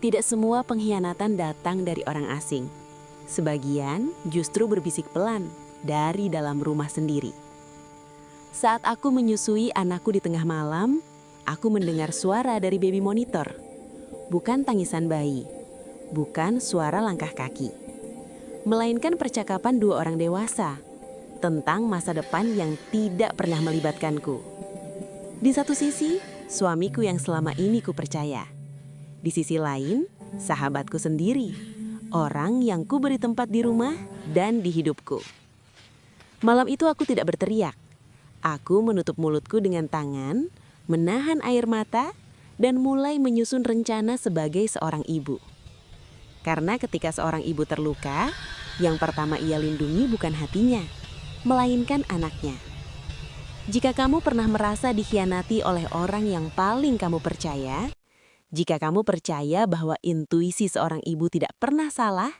Tidak semua pengkhianatan datang dari orang asing. Sebagian justru berbisik pelan dari dalam rumah sendiri. Saat aku menyusui anakku di tengah malam, aku mendengar suara dari baby monitor. Bukan tangisan bayi, bukan suara langkah kaki, melainkan percakapan dua orang dewasa tentang masa depan yang tidak pernah melibatkanku. Di satu sisi, suamiku yang selama ini kupercaya. Di sisi lain, sahabatku sendiri, orang yang kuberi tempat di rumah dan di hidupku. Malam itu aku tidak berteriak. Aku menutup mulutku dengan tangan, menahan air mata, dan mulai menyusun rencana sebagai seorang ibu. Karena ketika seorang ibu terluka, yang pertama ia lindungi bukan hatinya, melainkan anaknya. Jika kamu pernah merasa dikhianati oleh orang yang paling kamu percaya, jika kamu percaya bahwa intuisi seorang ibu tidak pernah salah,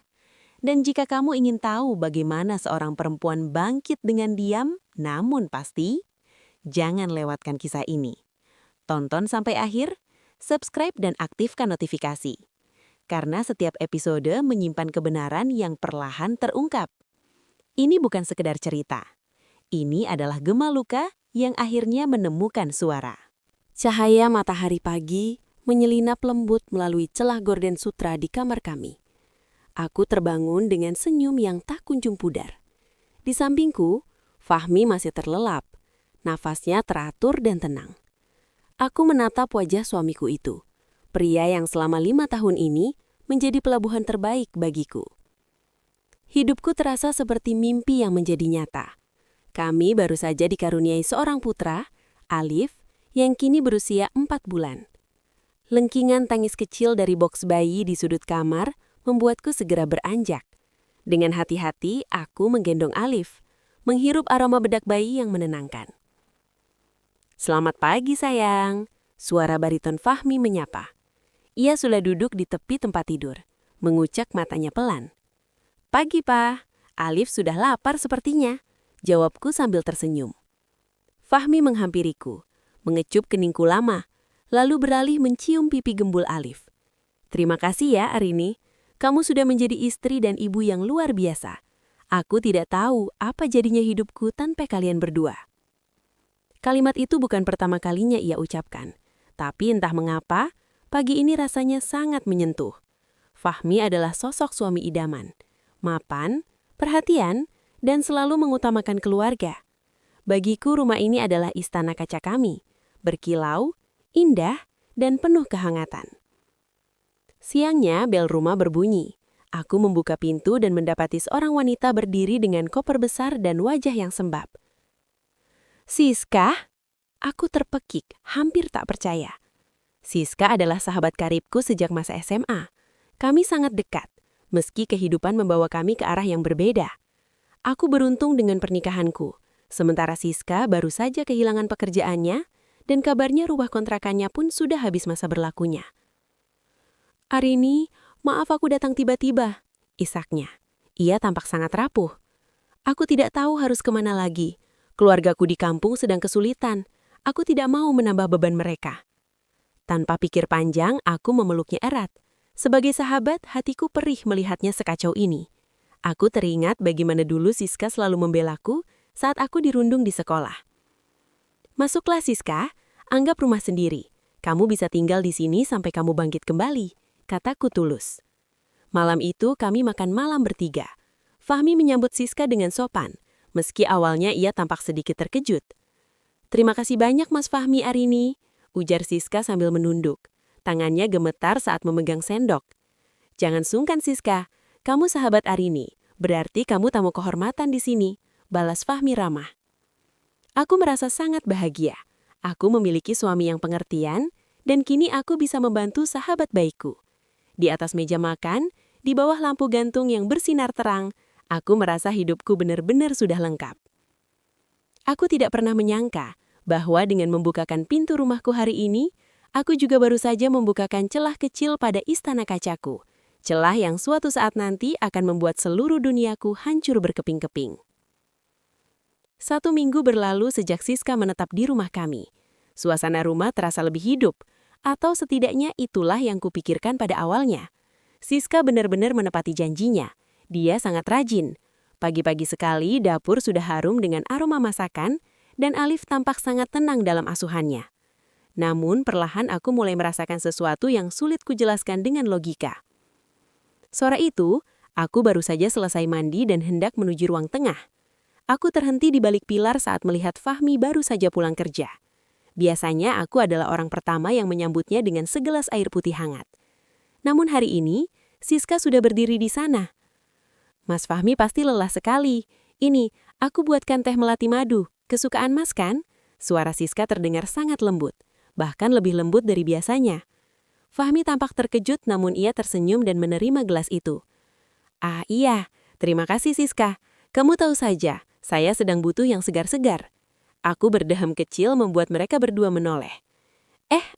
dan jika kamu ingin tahu bagaimana seorang perempuan bangkit dengan diam, namun pasti, jangan lewatkan kisah ini. Tonton sampai akhir, subscribe dan aktifkan notifikasi. Karena setiap episode menyimpan kebenaran yang perlahan terungkap. Ini bukan sekedar cerita. Ini adalah gema luka yang akhirnya menemukan suara. Cahaya matahari pagi menyelinap lembut melalui celah gorden sutra di kamar kami. Aku terbangun dengan senyum yang tak kunjung pudar. Di sampingku, Fahmi masih terlelap. Nafasnya teratur dan tenang. Aku menatap wajah suamiku itu, pria yang selama 5 tahun ini menjadi pelabuhan terbaik bagiku. Hidupku terasa seperti mimpi yang menjadi nyata. Kami baru saja dikaruniai seorang putra, Alif, yang kini berusia 4 bulan. Lengkingan tangis kecil dari boks bayi di sudut kamar membuatku segera beranjak. Dengan hati-hati, aku menggendong Alif, menghirup aroma bedak bayi yang menenangkan. "Selamat pagi, sayang," suara bariton Fahmi menyapa. Ia sudah duduk di tepi tempat tidur, mengucak matanya pelan. "Pagi, Pa. Alif sudah lapar sepertinya," jawabku sambil tersenyum. Fahmi menghampiriku, mengecup keningku lama, lalu beralih mencium pipi gembul Alif. "Terima kasih ya, Arini. Kamu sudah menjadi istri dan ibu yang luar biasa. Aku tidak tahu apa jadinya hidupku tanpa kalian berdua." Kalimat itu bukan pertama kalinya ia ucapkan. Tapi entah mengapa, pagi ini rasanya sangat menyentuh. Fahmi adalah sosok suami idaman. Mapan, perhatian, dan selalu mengutamakan keluarga. Bagiku rumah ini adalah istana kaca kami. Berkilau, indah, dan penuh kehangatan. Siangnya bel rumah berbunyi. Aku membuka pintu dan mendapati seorang wanita berdiri dengan koper besar dan wajah yang sembab. "Siska?" Aku terpekik, hampir tak percaya. Siska adalah sahabat karibku sejak masa SMA. Kami sangat dekat, meski kehidupan membawa kami ke arah yang berbeda. Aku beruntung dengan pernikahanku, sementara Siska baru saja kehilangan pekerjaannya, dan kabarnya rumah kontrakannya pun sudah habis masa berlakunya. "Arini, maaf aku datang tiba-tiba," isaknya. Ia tampak sangat rapuh. "Aku tidak tahu harus kemana lagi. Keluargaku di kampung sedang kesulitan. Aku tidak mau menambah beban mereka." Tanpa pikir panjang, aku memeluknya erat. Sebagai sahabat, hatiku perih melihatnya sekacau ini. Aku teringat bagaimana dulu Siska selalu membelaku saat aku dirundung di sekolah. "Masuklah, Siska. Anggap rumah sendiri. Kamu bisa tinggal di sini sampai kamu bangkit kembali," kataku tulus. Malam itu kami makan malam bertiga. Fahmi menyambut Siska dengan sopan, meski awalnya ia tampak sedikit terkejut. "Terima kasih banyak, Mas Fahmi, Arini," ujar Siska sambil menunduk. Tangannya gemetar saat memegang sendok. "Jangan sungkan, Siska. Kamu sahabat Arini, berarti kamu tamu kehormatan di sini," balas Fahmi ramah. Aku merasa sangat bahagia. Aku memiliki suami yang pengertian, dan kini aku bisa membantu sahabat baikku. Di atas meja makan, di bawah lampu gantung yang bersinar terang, aku merasa hidupku benar-benar sudah lengkap. Aku tidak pernah menyangka bahwa dengan membukakan pintu rumahku hari ini, aku juga baru saja membukakan celah kecil pada istana kacaku. Celah yang suatu saat nanti akan membuat seluruh duniaku hancur berkeping-keping. 1 minggu berlalu sejak Siska menetap di rumah kami. Suasana rumah terasa lebih hidup. Atau setidaknya itulah yang kupikirkan pada awalnya. Siska benar-benar menepati janjinya. Dia sangat rajin. Pagi-pagi sekali dapur sudah harum dengan aroma masakan, dan Alif tampak sangat tenang dalam asuhannya. Namun perlahan aku mulai merasakan sesuatu yang sulit kujelaskan dengan logika. Sore itu, aku baru saja selesai mandi dan hendak menuju ruang tengah. Aku terhenti di balik pilar saat melihat Fahmi baru saja pulang kerja. Biasanya aku adalah orang pertama yang menyambutnya dengan segelas air putih hangat. Namun hari ini, Siska sudah berdiri di sana. Mas Fahmi pasti lelah sekali. Ini, aku buatkan teh melati madu. Kesukaan Mas kan? Suara Siska terdengar sangat lembut, bahkan lebih lembut dari biasanya. Fahmi tampak terkejut namun ia tersenyum dan menerima gelas itu. Ah iya, terima kasih Siska. Kamu tahu saja, saya sedang butuh yang segar-segar. Aku berdeham kecil membuat mereka berdua menoleh.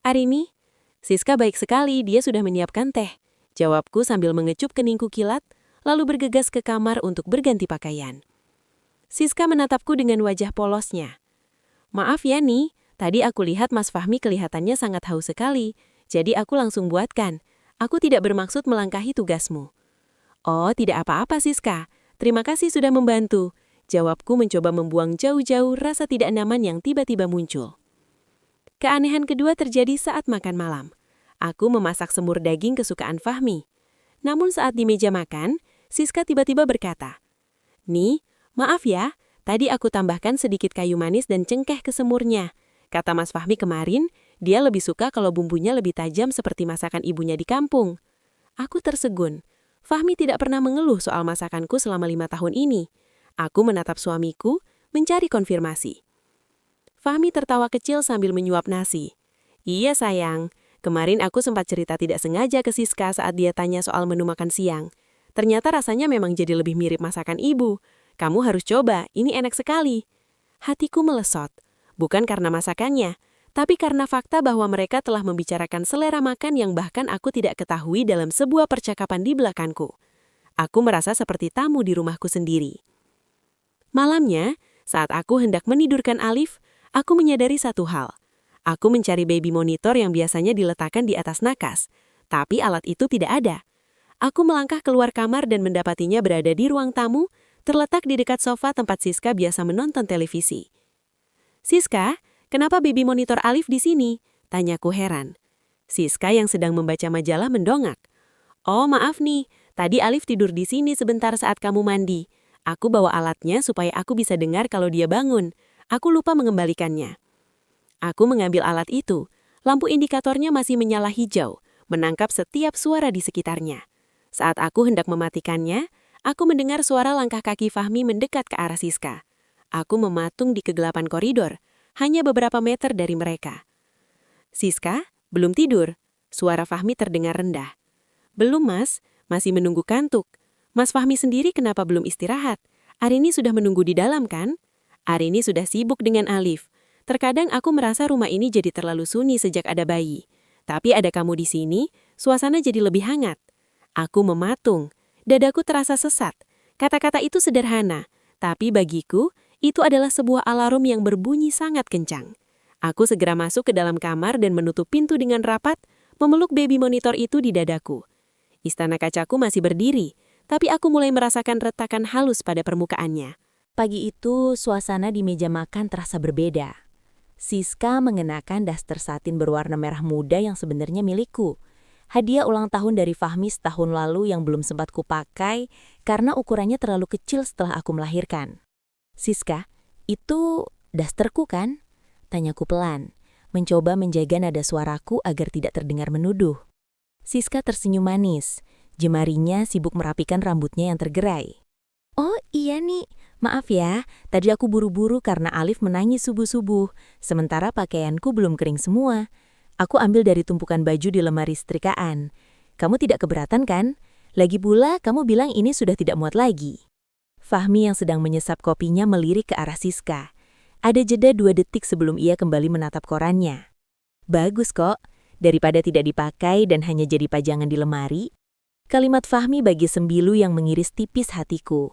Arini? Siska baik sekali, dia sudah menyiapkan teh. Jawabku sambil mengecup keningku kilat, lalu bergegas ke kamar untuk berganti pakaian. Siska menatapku dengan wajah polosnya. Maaf ya nih, tadi aku lihat Mas Fahmi kelihatannya sangat haus sekali, jadi aku langsung buatkan. Aku tidak bermaksud melangkahi tugasmu. Oh, tidak apa-apa Siska. Terima kasih sudah membantu. Jawabku mencoba membuang jauh-jauh rasa tidak nyaman yang tiba-tiba muncul. Keanehan kedua terjadi saat makan malam. Aku memasak semur daging kesukaan Fahmi. Namun saat di meja makan, Siska tiba-tiba berkata, "Nih, maaf ya, tadi aku tambahkan sedikit kayu manis dan cengkeh ke semurnya. Kata Mas Fahmi kemarin, dia lebih suka kalau bumbunya lebih tajam seperti masakan ibunya di kampung." Aku tersegun. Fahmi tidak pernah mengeluh soal masakanku selama 5 tahun ini. Aku menatap suamiku, mencari konfirmasi. Fahmi tertawa kecil sambil menyuap nasi. Iya sayang, kemarin aku sempat cerita tidak sengaja ke Siska saat dia tanya soal menu makan siang. Ternyata rasanya memang jadi lebih mirip masakan ibu. Kamu harus coba, ini enak sekali. Hatiku melesot, bukan karena masakannya, tapi karena fakta bahwa mereka telah membicarakan selera makan yang bahkan aku tidak ketahui dalam sebuah percakapan di belakangku. Aku merasa seperti tamu di rumahku sendiri. Malamnya, saat aku hendak menidurkan Alif, aku menyadari satu hal. Aku mencari baby monitor yang biasanya diletakkan di atas nakas, tapi alat itu tidak ada. Aku melangkah keluar kamar dan mendapatinya berada di ruang tamu, terletak di dekat sofa tempat Siska biasa menonton televisi. Siska, kenapa baby monitor Alif di sini? Tanyaku heran. Siska yang sedang membaca majalah mendongak. Oh maaf nih, tadi Alif tidur di sini sebentar saat kamu mandi. Aku bawa alatnya supaya aku bisa dengar kalau dia bangun. Aku lupa mengembalikannya. Aku mengambil alat itu. Lampu indikatornya masih menyala hijau, menangkap setiap suara di sekitarnya. Saat aku hendak mematikannya, aku mendengar suara langkah kaki Fahmi mendekat ke arah Siska. Aku mematung di kegelapan koridor, hanya beberapa meter dari mereka. Siska, belum tidur. Suara Fahmi terdengar rendah. Belum mas, masih menunggu kantuk. Mas Fahmi sendiri kenapa belum istirahat? Arini sudah menunggu di dalam kan? Arini sudah sibuk dengan Alif. Terkadang aku merasa rumah ini jadi terlalu sunyi sejak ada bayi. Tapi ada kamu di sini, suasana jadi lebih hangat. Aku mematung. Dadaku terasa sesat. Kata-kata itu sederhana, tapi bagiku, itu adalah sebuah alarm yang berbunyi sangat kencang. Aku segera masuk ke dalam kamar dan menutup pintu dengan rapat, memeluk baby monitor itu di dadaku. Istana kacaku masih berdiri, tapi aku mulai merasakan retakan halus pada permukaannya. Pagi itu, suasana di meja makan terasa berbeda. Siska mengenakan daster satin berwarna merah muda yang sebenarnya milikku. Hadiah ulang tahun dari Fahmi setahun lalu yang belum sempat kupakai karena ukurannya terlalu kecil setelah aku melahirkan. Siska, itu dasterku kan? Tanyaku pelan, mencoba menjaga nada suaraku agar tidak terdengar menuduh. Siska tersenyum manis. Jemarinya sibuk merapikan rambutnya yang tergerai. Oh iya nih, maaf ya, tadi aku buru-buru karena Alif menangis subuh-subuh, sementara pakaianku belum kering semua. Aku ambil dari tumpukan baju di lemari setrikaan. Kamu tidak keberatan kan? Lagi pula kamu bilang ini sudah tidak muat lagi. Fahmi yang sedang menyesap kopinya melirik ke arah Siska. Ada jeda 2 detik sebelum ia kembali menatap korannya. Bagus kok, daripada tidak dipakai dan hanya jadi pajangan di lemari. Kalimat Fahmi bagi sembilu yang mengiris tipis hatiku.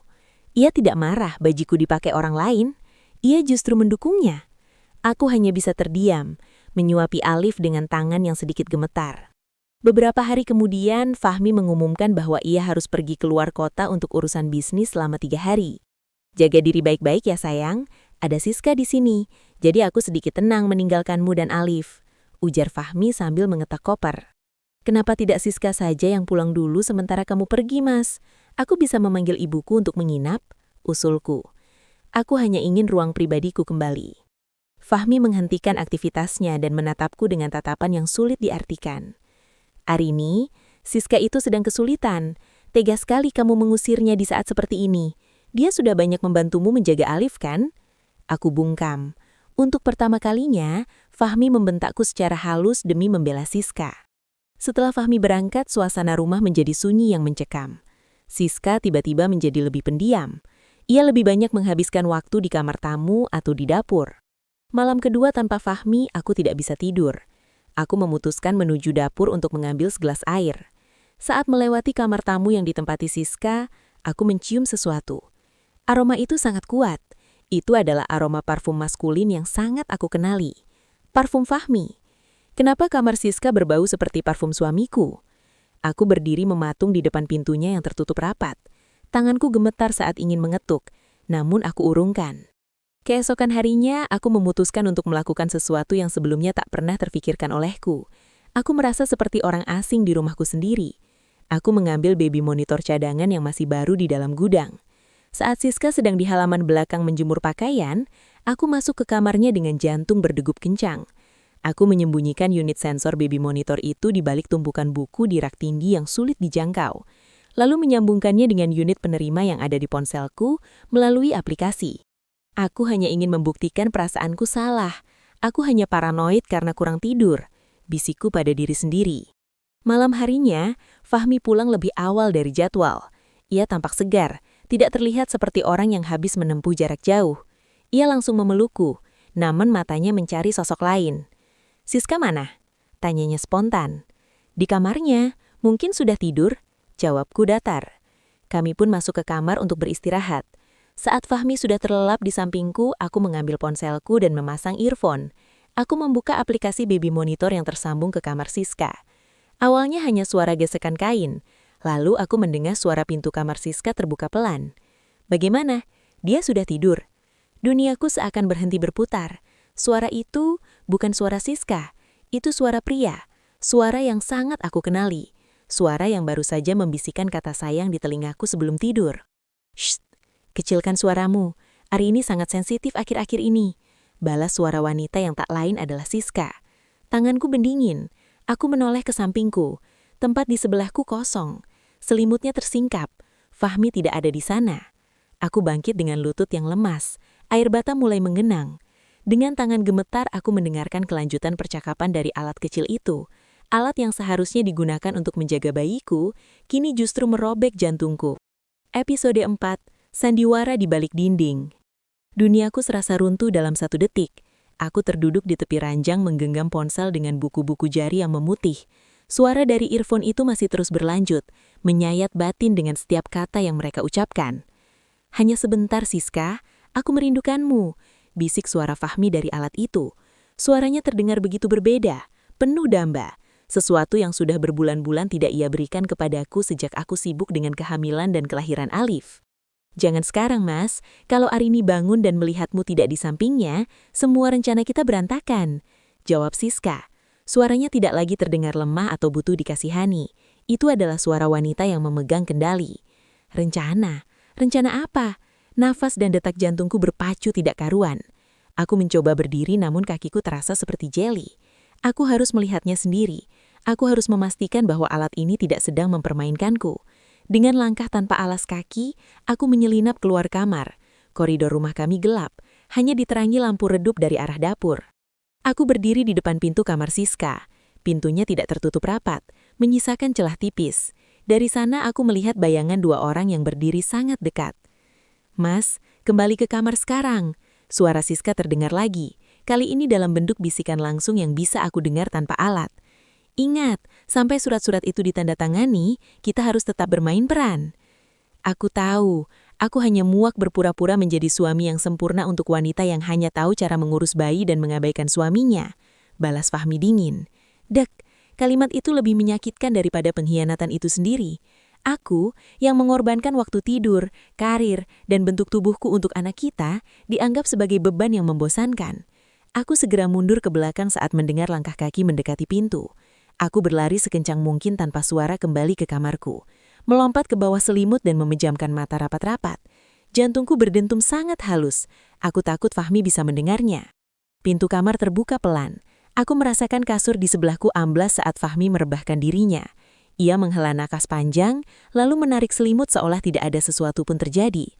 Ia tidak marah bajuku dipakai orang lain. Ia justru mendukungnya. Aku hanya bisa terdiam, menyuapi Alif dengan tangan yang sedikit gemetar. Beberapa hari kemudian, Fahmi mengumumkan bahwa ia harus pergi keluar kota untuk urusan bisnis selama 3 hari. Jaga diri baik-baik ya sayang, ada Siska di sini, jadi aku sedikit tenang meninggalkanmu dan Alif, ujar Fahmi sambil mengetak koper. Kenapa tidak Siska saja yang pulang dulu sementara kamu pergi, Mas? Aku bisa memanggil ibuku untuk menginap, usulku. Aku hanya ingin ruang pribadiku kembali. Fahmi menghentikan aktivitasnya dan menatapku dengan tatapan yang sulit diartikan. Arini, Siska itu sedang kesulitan. Tega sekali kamu mengusirnya di saat seperti ini. Dia sudah banyak membantumu menjaga Alif, kan? Aku bungkam. Untuk pertama kalinya, Fahmi membentakku secara halus demi membela Siska. Setelah Fahmi berangkat, suasana rumah menjadi sunyi yang mencekam. Siska tiba-tiba menjadi lebih pendiam. Ia lebih banyak menghabiskan waktu di kamar tamu atau di dapur. Malam kedua tanpa Fahmi, aku tidak bisa tidur. Aku memutuskan menuju dapur untuk mengambil segelas air. Saat melewati kamar tamu yang ditempati Siska, aku mencium sesuatu. Aroma itu sangat kuat. Itu adalah aroma parfum maskulin yang sangat aku kenali. Parfum Fahmi. Kenapa kamar Siska berbau seperti parfum suamiku? Aku berdiri mematung di depan pintunya yang tertutup rapat. Tanganku gemetar saat ingin mengetuk, namun aku urungkan. Keesokan harinya, aku memutuskan untuk melakukan sesuatu yang sebelumnya tak pernah terfikirkan olehku. Aku merasa seperti orang asing di rumahku sendiri. Aku mengambil baby monitor cadangan yang masih baru di dalam gudang. Saat Siska sedang di halaman belakang menjemur pakaian, aku masuk ke kamarnya dengan jantung berdegup kencang. Aku menyembunyikan unit sensor baby monitor itu di balik tumpukan buku di rak tindi yang sulit dijangkau, lalu menyambungkannya dengan unit penerima yang ada di ponselku melalui aplikasi. Aku hanya ingin membuktikan perasaanku salah. Aku hanya paranoid karena kurang tidur, bisikku pada diri sendiri. Malam harinya, Fahmi pulang lebih awal dari jadwal. Ia tampak segar, tidak terlihat seperti orang yang habis menempuh jarak jauh. Ia langsung memelukku, namun matanya mencari sosok lain. Siska mana? Tanyanya spontan. Di kamarnya, mungkin sudah tidur, jawabku datar. Kami pun masuk ke kamar untuk beristirahat. Saat Fahmi sudah terlelap di sampingku, aku mengambil ponselku dan memasang earphone. Aku membuka aplikasi baby monitor yang tersambung ke kamar Siska. Awalnya hanya suara gesekan kain, lalu aku mendengar suara pintu kamar Siska terbuka pelan. Bagaimana? Dia sudah tidur. Duniaku seakan berhenti berputar. Suara itu bukan suara Siska, itu suara pria, suara yang sangat aku kenali, suara yang baru saja membisikkan kata sayang di telingaku sebelum tidur. Shh, kecilkan suaramu, Arini sangat sensitif akhir-akhir ini, balas suara wanita yang tak lain adalah Siska. Tanganku berdingin, aku menoleh ke sampingku, tempat di sebelahku kosong, selimutnya tersingkap, Fahmi tidak ada di sana. Aku bangkit dengan lutut yang lemas, air bata mulai menggenang. Dengan tangan gemetar, aku mendengarkan kelanjutan percakapan dari alat kecil itu. Alat yang seharusnya digunakan untuk menjaga bayiku, kini justru merobek jantungku. Episode 4, Sandiwara di Balik Dinding. Duniaku serasa runtuh dalam 1 detik. Aku terduduk di tepi ranjang menggenggam ponsel dengan buku-buku jari yang memutih. Suara dari earphone itu masih terus berlanjut, menyayat batin dengan setiap kata yang mereka ucapkan. Hanya sebentar, Siska, aku merindukanmu. Bisik suara Fahmi dari alat itu. Suaranya terdengar begitu berbeda, penuh damba. Sesuatu yang sudah berbulan-bulan tidak ia berikan kepadaku sejak aku sibuk dengan kehamilan dan kelahiran Alif. Jangan sekarang, Mas. Kalau Arini bangun dan melihatmu tidak di sampingnya, semua rencana kita berantakan. Jawab Siska. Suaranya tidak lagi terdengar lemah atau butuh dikasihani. Itu adalah suara wanita yang memegang kendali. Rencana? Rencana apa? Nafas dan detak jantungku berpacu tidak karuan. Aku mencoba berdiri namun kakiku terasa seperti jeli. Aku harus melihatnya sendiri. Aku harus memastikan bahwa alat ini tidak sedang mempermainkanku. Dengan langkah tanpa alas kaki, aku menyelinap keluar kamar. Koridor rumah kami gelap, hanya diterangi lampu redup dari arah dapur. Aku berdiri di depan pintu kamar Siska. Pintunya tidak tertutup rapat, menyisakan celah tipis. Dari sana aku melihat bayangan 2 orang yang berdiri sangat dekat. Mas, kembali ke kamar sekarang. Suara Siska terdengar lagi, kali ini dalam bentuk bisikan langsung yang bisa aku dengar tanpa alat. Ingat, sampai surat-surat itu ditandatangani, kita harus tetap bermain peran. Aku tahu, aku hanya muak berpura-pura menjadi suami yang sempurna untuk wanita yang hanya tahu cara mengurus bayi dan mengabaikan suaminya. balas Fahmi dingin. Dek, kalimat itu lebih menyakitkan daripada pengkhianatan itu sendiri. Aku yang mengorbankan waktu tidur, karir, dan bentuk tubuhku untuk anak kita dianggap sebagai beban yang membosankan. Aku segera mundur ke belakang saat mendengar langkah kaki mendekati pintu. Aku berlari sekencang mungkin tanpa suara kembali ke kamarku, melompat ke bawah selimut dan memejamkan mata rapat-rapat. Jantungku berdentum sangat halus. Aku takut Fahmi bisa mendengarnya. Pintu kamar terbuka pelan. Aku merasakan kasur di sebelahku amblas saat Fahmi merebahkan dirinya. Ia menghela napas panjang, lalu menarik selimut seolah tidak ada sesuatu pun terjadi.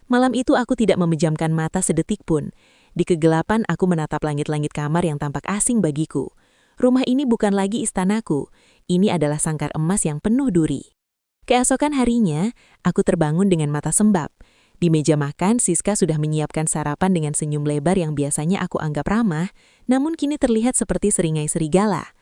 Malam itu aku tidak memejamkan mata sedetik pun. Di kegelapan aku menatap langit-langit kamar yang tampak asing bagiku. Rumah ini bukan lagi istanaku. Ini adalah sangkar emas yang penuh duri. Keesokan harinya, aku terbangun dengan mata sembab. Di meja makan, Siska sudah menyiapkan sarapan dengan senyum lebar yang biasanya aku anggap ramah, namun kini terlihat seperti seringai serigala.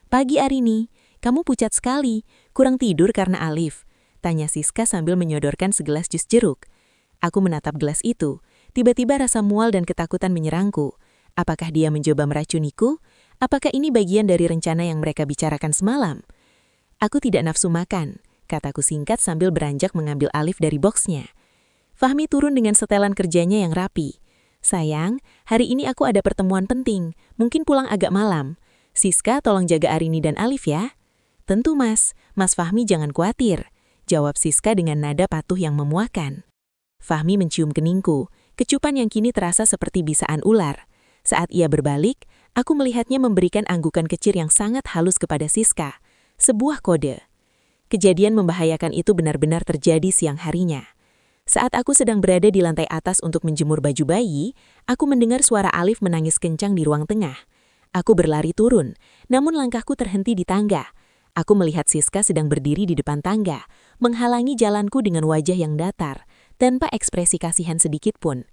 "Pagi Arini, kamu pucat sekali, kurang tidur karena Alif?" tanya Siska sambil menyodorkan segelas jus jeruk. Aku menatap gelas itu. Tiba-tiba rasa mual dan ketakutan menyerangku. Apakah dia mencoba meracuniku? Apakah ini bagian dari rencana yang mereka bicarakan semalam? "Aku tidak nafsu makan," kataku singkat sambil beranjak mengambil Alif dari boksnya. Fahmi turun dengan setelan kerjanya yang rapi. "Sayang, hari ini aku ada pertemuan penting, mungkin pulang agak malam. Siska tolong jaga Arini dan Alif ya." "Tentu Mas Fahmi jangan khawatir," jawab Siska dengan nada patuh yang memuakan. Fahmi mencium keningku, kecupan yang kini terasa seperti bisaan ular. Saat ia berbalik, aku melihatnya memberikan anggukan kecil yang sangat halus kepada Siska, sebuah kode. Kejadian membahayakan itu benar-benar terjadi siang harinya. Saat aku sedang berada di lantai atas untuk menjemur baju bayi, aku mendengar suara Alif menangis kencang di ruang tengah. Aku berlari turun, namun langkahku terhenti di tangga. Aku melihat Siska sedang berdiri di depan tangga, menghalangi jalanku dengan wajah yang datar, tanpa ekspresi kasihan sedikit pun.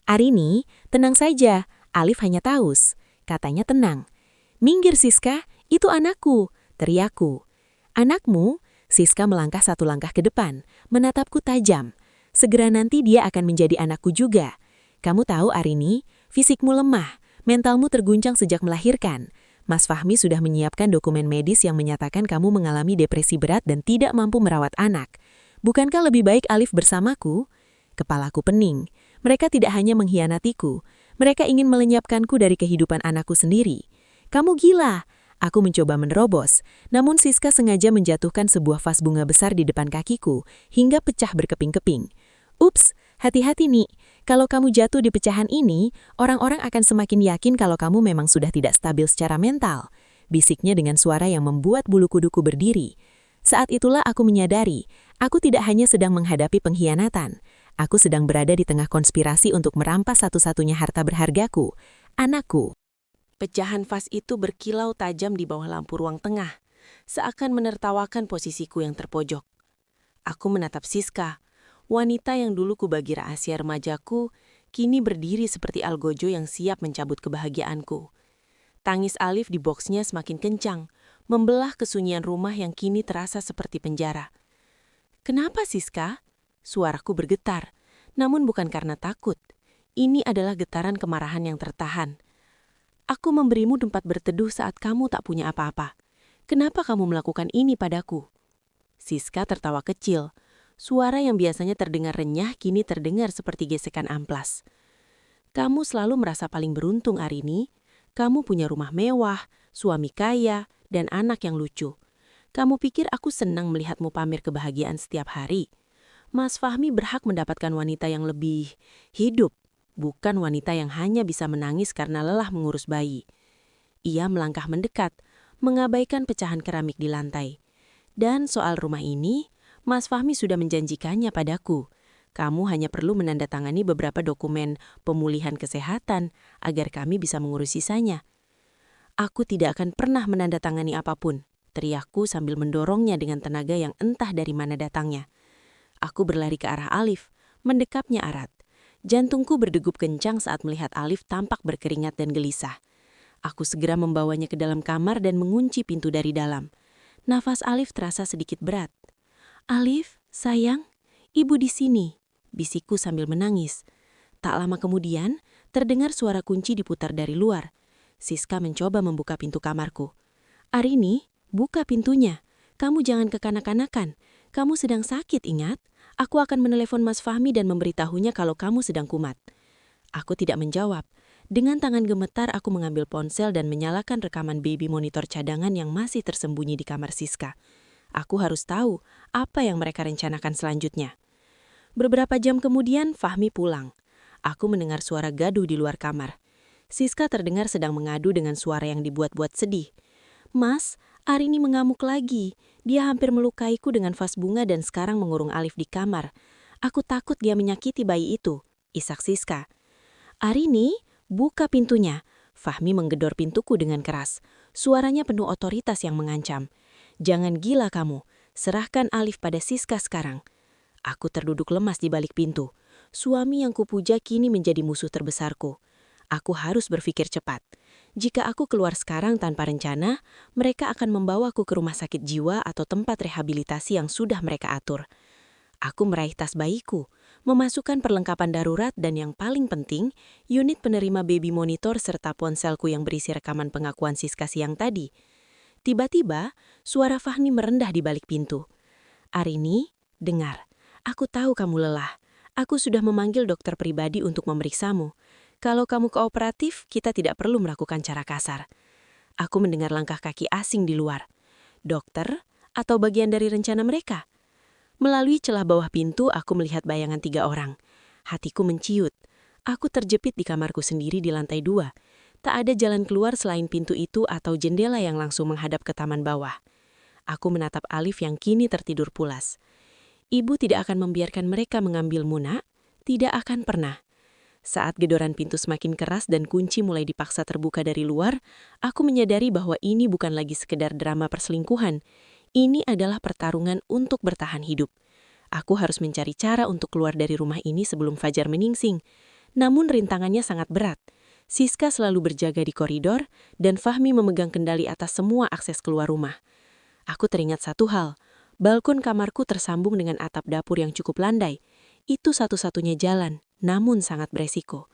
"Arini, tenang saja, Alif hanya taus," katanya tenang. "Minggir Siska, itu anakku," teriakku. "Anakmu?" Siska melangkah satu langkah ke depan, menatapku tajam. "Segera nanti dia akan menjadi anakku juga. Kamu tahu Arini, fisikmu lemah, mentalmu terguncang sejak melahirkan. Mas Fahmi sudah menyiapkan dokumen medis yang menyatakan kamu mengalami depresi berat dan tidak mampu merawat anak. Bukankah lebih baik Alif bersamaku?" Kepalaku pening. Mereka tidak hanya mengkhianatiku, mereka ingin melenyapkanku dari kehidupan anakku sendiri. "Kamu gila!" Aku mencoba menerobos, namun Siska sengaja menjatuhkan sebuah vas bunga besar di depan kakiku, hingga pecah berkeping-keping. "Ups, hati-hati Nik. Kalau kamu jatuh di pecahan ini, orang-orang akan semakin yakin kalau kamu memang sudah tidak stabil secara mental," bisiknya dengan suara yang membuat bulu kuduku berdiri. Saat itulah aku menyadari, aku tidak hanya sedang menghadapi pengkhianatan. Aku sedang berada di tengah konspirasi untuk merampas satu-satunya harta berhargaku, anakku. Pecahan vas itu berkilau tajam di bawah lampu ruang tengah, seakan menertawakan posisiku yang terpojok. Aku menatap Siska, wanita yang dulu kubagi rahasia remajaku, kini berdiri seperti algojo yang siap mencabut kebahagiaanku. Tangis Alif di boksnya semakin kencang, membelah kesunyian rumah yang kini terasa seperti penjara. "Kenapa Siska?" Suaraku bergetar, namun bukan karena takut. Ini adalah getaran kemarahan yang tertahan. "Aku memberimu tempat berteduh saat kamu tak punya apa-apa. Kenapa kamu melakukan ini padaku?" Siska tertawa kecil. Suara yang biasanya terdengar renyah kini terdengar seperti gesekan amplas. "Kamu selalu merasa paling beruntung, Arini. Kamu punya rumah mewah, suami kaya, dan anak yang lucu. Kamu pikir aku senang melihatmu pamer kebahagiaan setiap hari? Mas Fahmi berhak mendapatkan wanita yang lebih hidup, bukan wanita yang hanya bisa menangis karena lelah mengurus bayi." Ia melangkah mendekat, mengabaikan pecahan keramik di lantai. "Dan soal rumah ini, Mas Fahmi sudah menjanjikannya padaku. Kamu hanya perlu menandatangani beberapa dokumen pemulihan kesehatan agar kami bisa mengurus sisanya." "Aku tidak akan pernah menandatangani apapun," teriakku sambil mendorongnya dengan tenaga yang entah dari mana datangnya. Aku berlari ke arah Alif, mendekapnya erat. Jantungku berdegup kencang saat melihat Alif tampak berkeringat dan gelisah. Aku segera membawanya ke dalam kamar dan mengunci pintu dari dalam. Nafas Alif terasa sedikit berat. "Alif, sayang, ibu di sini," bisikku sambil menangis. Tak lama kemudian, terdengar suara kunci diputar dari luar. Siska mencoba membuka pintu kamarku. "Arini, buka pintunya. Kamu jangan kekanak-kanakan. Kamu sedang sakit, ingat? Aku akan menelepon Mas Fahmi dan memberitahunya kalau kamu sedang kumat." Aku tidak menjawab. Dengan tangan gemetar aku mengambil ponsel dan menyalakan rekaman baby monitor cadangan yang masih tersembunyi di kamar Siska. Aku harus tahu apa yang mereka rencanakan selanjutnya. Beberapa jam kemudian, Fahmi pulang. Aku mendengar suara gaduh di luar kamar. Siska terdengar sedang mengadu dengan suara yang dibuat-buat sedih. "Mas, Arini mengamuk lagi. Dia hampir melukaiku dengan vas bunga dan sekarang mengurung Alif di kamar. Aku takut dia menyakiti bayi itu," isak Siska. "Arini, buka pintunya." Fahmi menggedor pintuku dengan keras. Suaranya penuh otoritas yang mengancam. "Jangan gila kamu. Serahkan Alif pada Siska sekarang." Aku terduduk lemas di balik pintu. Suami yang kupuja kini menjadi musuh terbesarku. Aku harus berpikir cepat. Jika aku keluar sekarang tanpa rencana, mereka akan membawaku ke rumah sakit jiwa atau tempat rehabilitasi yang sudah mereka atur. Aku meraih tas bayiku, memasukkan perlengkapan darurat dan yang paling penting, unit penerima baby monitor serta ponselku yang berisi rekaman pengakuan Siska siang tadi. Tiba-tiba, suara Fahmi merendah di balik pintu. "Arini, dengar. Aku tahu kamu lelah. Aku sudah memanggil dokter pribadi untuk memeriksamu. Kalau kamu kooperatif, kita tidak perlu melakukan cara kasar." Aku mendengar langkah kaki asing di luar. Dokter? Atau bagian dari rencana mereka? Melalui celah bawah pintu, aku melihat bayangan 3 orang. Hatiku menciut. Aku terjepit di kamarku sendiri di lantai 2. Tak ada jalan keluar selain pintu itu atau jendela yang langsung menghadap ke taman bawah. Aku menatap Alif yang kini tertidur pulas. Ibu tidak akan membiarkan mereka mengambilmu, Nak. Tidak akan pernah. Saat gedoran pintu semakin keras dan kunci mulai dipaksa terbuka dari luar, aku menyadari bahwa ini bukan lagi sekedar drama perselingkuhan. Ini adalah pertarungan untuk bertahan hidup. Aku harus mencari cara untuk keluar dari rumah ini sebelum fajar menyingsing. Namun rintangannya sangat berat. Siska selalu berjaga di koridor, dan Fahmi memegang kendali atas semua akses keluar rumah. Aku teringat satu hal. Balkon kamarku tersambung dengan atap dapur yang cukup landai. Itu satu-satunya jalan, namun sangat beresiko.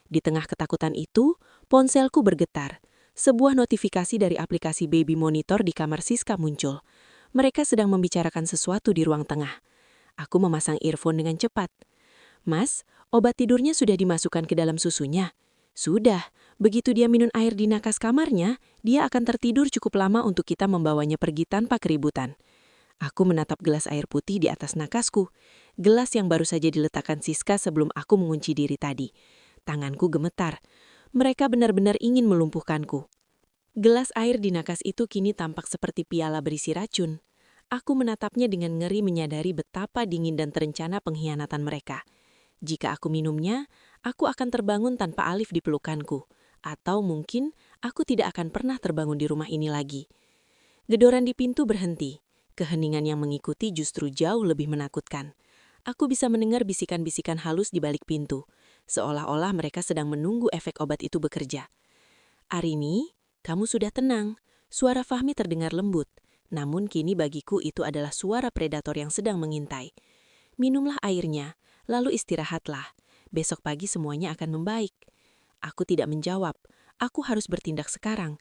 Di tengah ketakutan itu, ponselku bergetar. Sebuah notifikasi dari aplikasi baby monitor di kamar Siska muncul. Mereka sedang membicarakan sesuatu di ruang tengah. Aku memasang earphone dengan cepat. "Mas, obat tidurnya sudah dimasukkan ke dalam susunya?" "Sudah. Begitu dia minum air di nakas kamarnya, dia akan tertidur cukup lama untuk kita membawanya pergi tanpa keributan." Aku menatap gelas air putih di atas nakasku. Gelas yang baru saja diletakkan Siska sebelum aku mengunci diri tadi. Tanganku gemetar. Mereka benar-benar ingin melumpuhkanku. Gelas air di nakas itu kini tampak seperti piala berisi racun. Aku menatapnya dengan ngeri menyadari betapa dingin dan terencana pengkhianatan mereka. Jika aku minumnya, aku akan terbangun tanpa Alif di pelukanku. Atau mungkin aku tidak akan pernah terbangun di rumah ini lagi. Gedoran di pintu berhenti. Keheningan yang mengikuti justru jauh lebih menakutkan. Aku bisa mendengar bisikan-bisikan halus di balik pintu, seolah-olah mereka sedang menunggu efek obat itu bekerja. "Arini, kamu sudah tenang." Suara Fahmi terdengar lembut, namun kini bagiku itu adalah suara predator yang sedang mengintai. "Minumlah airnya, lalu istirahatlah. Besok pagi semuanya akan membaik." Aku tidak menjawab. Aku harus bertindak sekarang.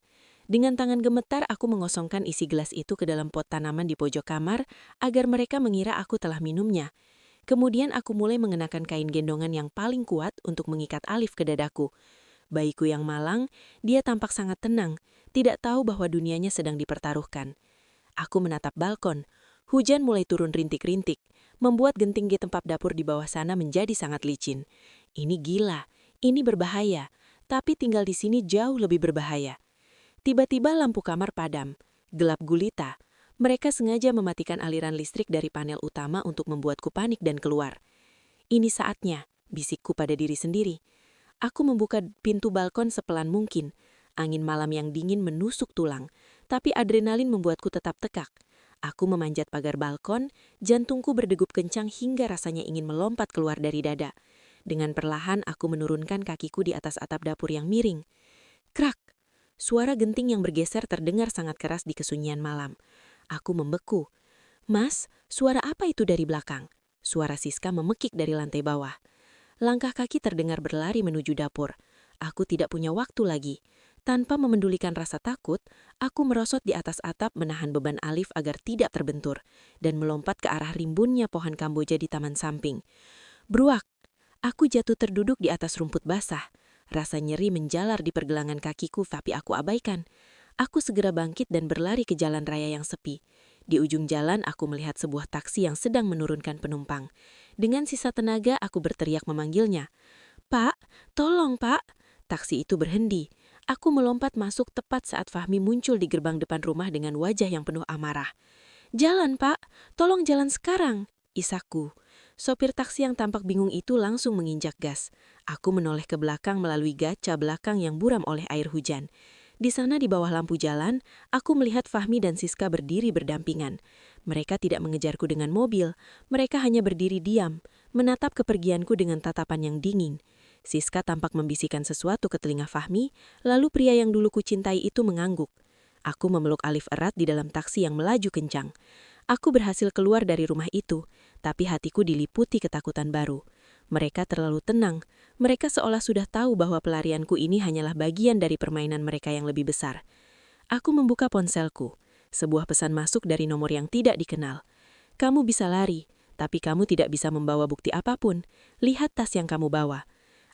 Dengan tangan gemetar, aku mengosongkan isi gelas itu ke dalam pot tanaman di pojok kamar agar mereka mengira aku telah minumnya. Kemudian aku mulai mengenakan kain gendongan yang paling kuat untuk mengikat Alif ke dadaku. Bayiku yang malang, dia tampak sangat tenang, tidak tahu bahwa dunianya sedang dipertaruhkan. Aku menatap balkon. Hujan mulai turun rintik-rintik, membuat genting di tempat dapur di bawah sana menjadi sangat licin. Ini gila, ini berbahaya, tapi tinggal di sini jauh lebih berbahaya. Tiba-tiba lampu kamar padam, gelap gulita. Mereka sengaja mematikan aliran listrik dari panel utama untuk membuatku panik dan keluar. "Ini saatnya," bisikku pada diri sendiri. Aku membuka pintu balkon sepelan mungkin. Angin malam yang dingin menusuk tulang, tapi adrenalin membuatku tetap tegak. Aku memanjat pagar balkon, jantungku berdegup kencang hingga rasanya ingin melompat keluar dari dada. Dengan perlahan aku menurunkan kakiku di atas atap dapur yang miring. Krak! Suara genting yang bergeser terdengar sangat keras di kesunyian malam. Aku membeku. "Mas, suara apa itu dari belakang?" Suara Siska memekik dari lantai bawah. Langkah kaki terdengar berlari menuju dapur. Aku tidak punya waktu lagi. Tanpa memendulikan rasa takut, aku merosot di atas atap menahan beban Alif agar tidak terbentur dan melompat ke arah rimbunnya pohon kamboja di taman samping. Bruak! Aku jatuh terduduk di atas rumput basah. Rasa nyeri menjalar di pergelangan kakiku tapi aku abaikan. Aku segera bangkit dan berlari ke jalan raya yang sepi. Di ujung jalan aku melihat sebuah taksi yang sedang menurunkan penumpang. Dengan sisa tenaga aku berteriak memanggilnya. "Pak, tolong Pak!" Taksi itu berhenti. Aku melompat masuk tepat saat Fahmi muncul di gerbang depan rumah dengan wajah yang penuh amarah. "Jalan Pak, tolong jalan sekarang!" isakku. Sopir taksi yang tampak bingung itu langsung menginjak gas. Aku menoleh ke belakang melalui gaca belakang yang buram oleh air hujan. Di sana di bawah lampu jalan, aku melihat Fahmi dan Siska berdiri berdampingan. Mereka tidak mengejarku dengan mobil, mereka hanya berdiri diam, menatap kepergianku dengan tatapan yang dingin. Siska tampak membisikkan sesuatu ke telinga Fahmi, lalu pria yang dulu kucintai itu mengangguk. Aku memeluk Alif erat di dalam taksi yang melaju kencang. Aku berhasil keluar dari rumah itu, tapi hatiku diliputi ketakutan baru. Mereka terlalu tenang. Mereka seolah sudah tahu bahwa pelarianku ini hanyalah bagian dari permainan mereka yang lebih besar. Aku membuka ponselku. Sebuah pesan masuk dari nomor yang tidak dikenal. "Kamu bisa lari, tapi kamu tidak bisa membawa bukti apapun. Lihat tas yang kamu bawa."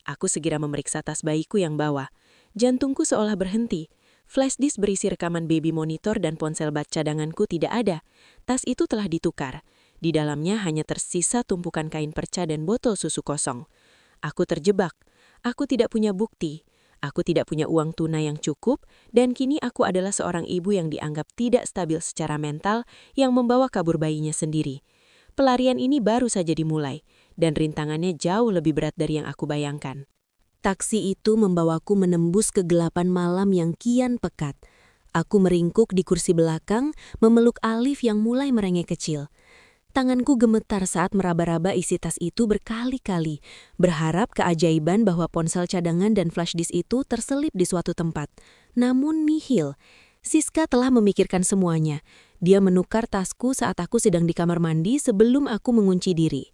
Aku segera memeriksa tas bayiku yang bawa. Jantungku seolah berhenti. Flash disk berisi rekaman baby monitor dan ponsel bat cadanganku tidak ada. Tas itu telah ditukar. Di dalamnya hanya tersisa tumpukan kain perca dan botol susu kosong. Aku terjebak. Aku tidak punya bukti. Aku tidak punya uang tunai yang cukup, dan kini aku adalah seorang ibu yang dianggap tidak stabil secara mental yang membawa kabur bayinya sendiri. Pelarian ini baru saja dimulai, dan rintangannya jauh lebih berat dari yang aku bayangkan. Taksi itu membawaku menembus kegelapan malam yang kian pekat. Aku meringkuk di kursi belakang, memeluk Alif yang mulai merengek kecil. Tanganku gemetar saat meraba-raba isi tas itu berkali-kali, berharap keajaiban bahwa ponsel cadangan dan flash disk itu terselip di suatu tempat. Namun nihil. Siska telah memikirkan semuanya. Dia menukar tasku saat aku sedang di kamar mandi sebelum aku mengunci diri.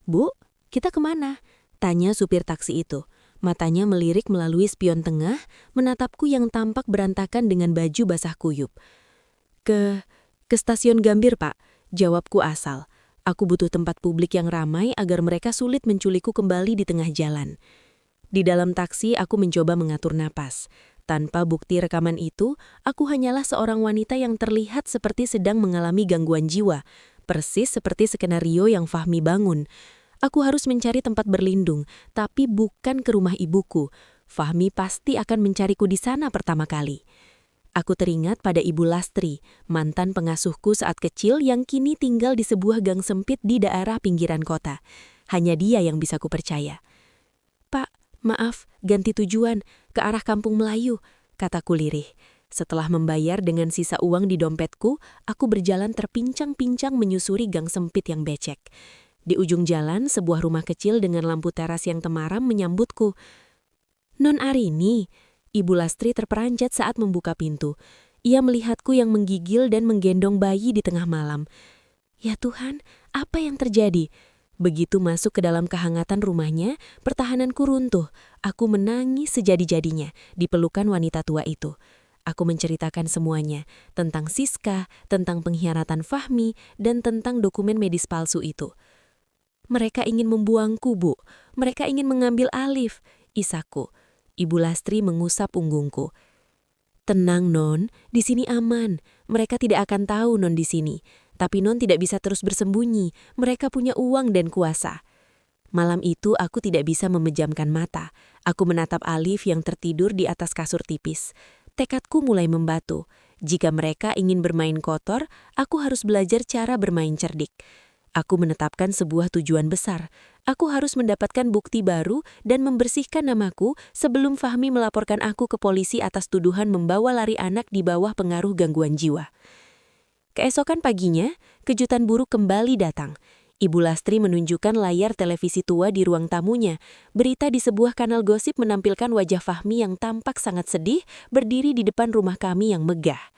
"Bu, kita kemana?" tanya supir taksi itu. Matanya melirik melalui spion tengah, menatapku yang tampak berantakan dengan baju basah kuyup. Ke stasiun Gambir, Pak," jawabku asal. Aku butuh tempat publik yang ramai agar mereka sulit menculikku kembali di tengah jalan. Di dalam taksi, aku mencoba mengatur napas. Tanpa bukti rekaman itu, aku hanyalah seorang wanita yang terlihat seperti sedang mengalami gangguan jiwa, persis seperti skenario yang Fahmi bangun. Aku harus mencari tempat berlindung, tapi bukan ke rumah ibuku. Fahmi pasti akan mencariku di sana pertama kali. Aku teringat pada Ibu Lastri, mantan pengasuhku saat kecil yang kini tinggal di sebuah gang sempit di daerah pinggiran kota. Hanya dia yang bisa kupercaya. "Pak, maaf, ganti tujuan, ke arah Kampung Melayu," kataku lirih. Setelah membayar dengan sisa uang di dompetku, aku berjalan terpincang-pincang menyusuri gang sempit yang becek. Di ujung jalan, sebuah rumah kecil dengan lampu teras yang temaram menyambutku. "Non Arini," Ibu Lastri terperanjat saat membuka pintu. Ia melihatku yang menggigil dan menggendong bayi di tengah malam. Ya Tuhan, apa yang terjadi? Begitu masuk ke dalam kehangatan rumahnya, pertahananku runtuh. Aku menangis sejadi-jadinya di pelukan wanita tua itu. Aku menceritakan semuanya, tentang Siska, tentang pengkhianatan Fahmi, dan tentang dokumen medis palsu itu. "Mereka ingin membuangku, Bu. Mereka ingin mengambil Alif," isakku. Ibu Lastri mengusap punggungku. "Tenang, Non. Di sini aman. Mereka tidak akan tahu Non di sini. Tapi Non tidak bisa terus bersembunyi. Mereka punya uang dan kuasa." Malam itu aku tidak bisa memejamkan mata. Aku menatap Alif yang tertidur di atas kasur tipis. Tekadku mulai membatu. Jika mereka ingin bermain kotor, aku harus belajar cara bermain cerdik. Aku menetapkan sebuah tujuan besar. Aku harus mendapatkan bukti baru dan membersihkan namaku sebelum Fahmi melaporkan aku ke polisi atas tuduhan membawa lari anak di bawah pengaruh gangguan jiwa. Keesokan paginya, kejutan buruk kembali datang. Ibu Lastri menunjukkan layar televisi tua di ruang tamunya. Berita di sebuah kanal gosip menampilkan wajah Fahmi yang tampak sangat sedih berdiri di depan rumah kami yang megah.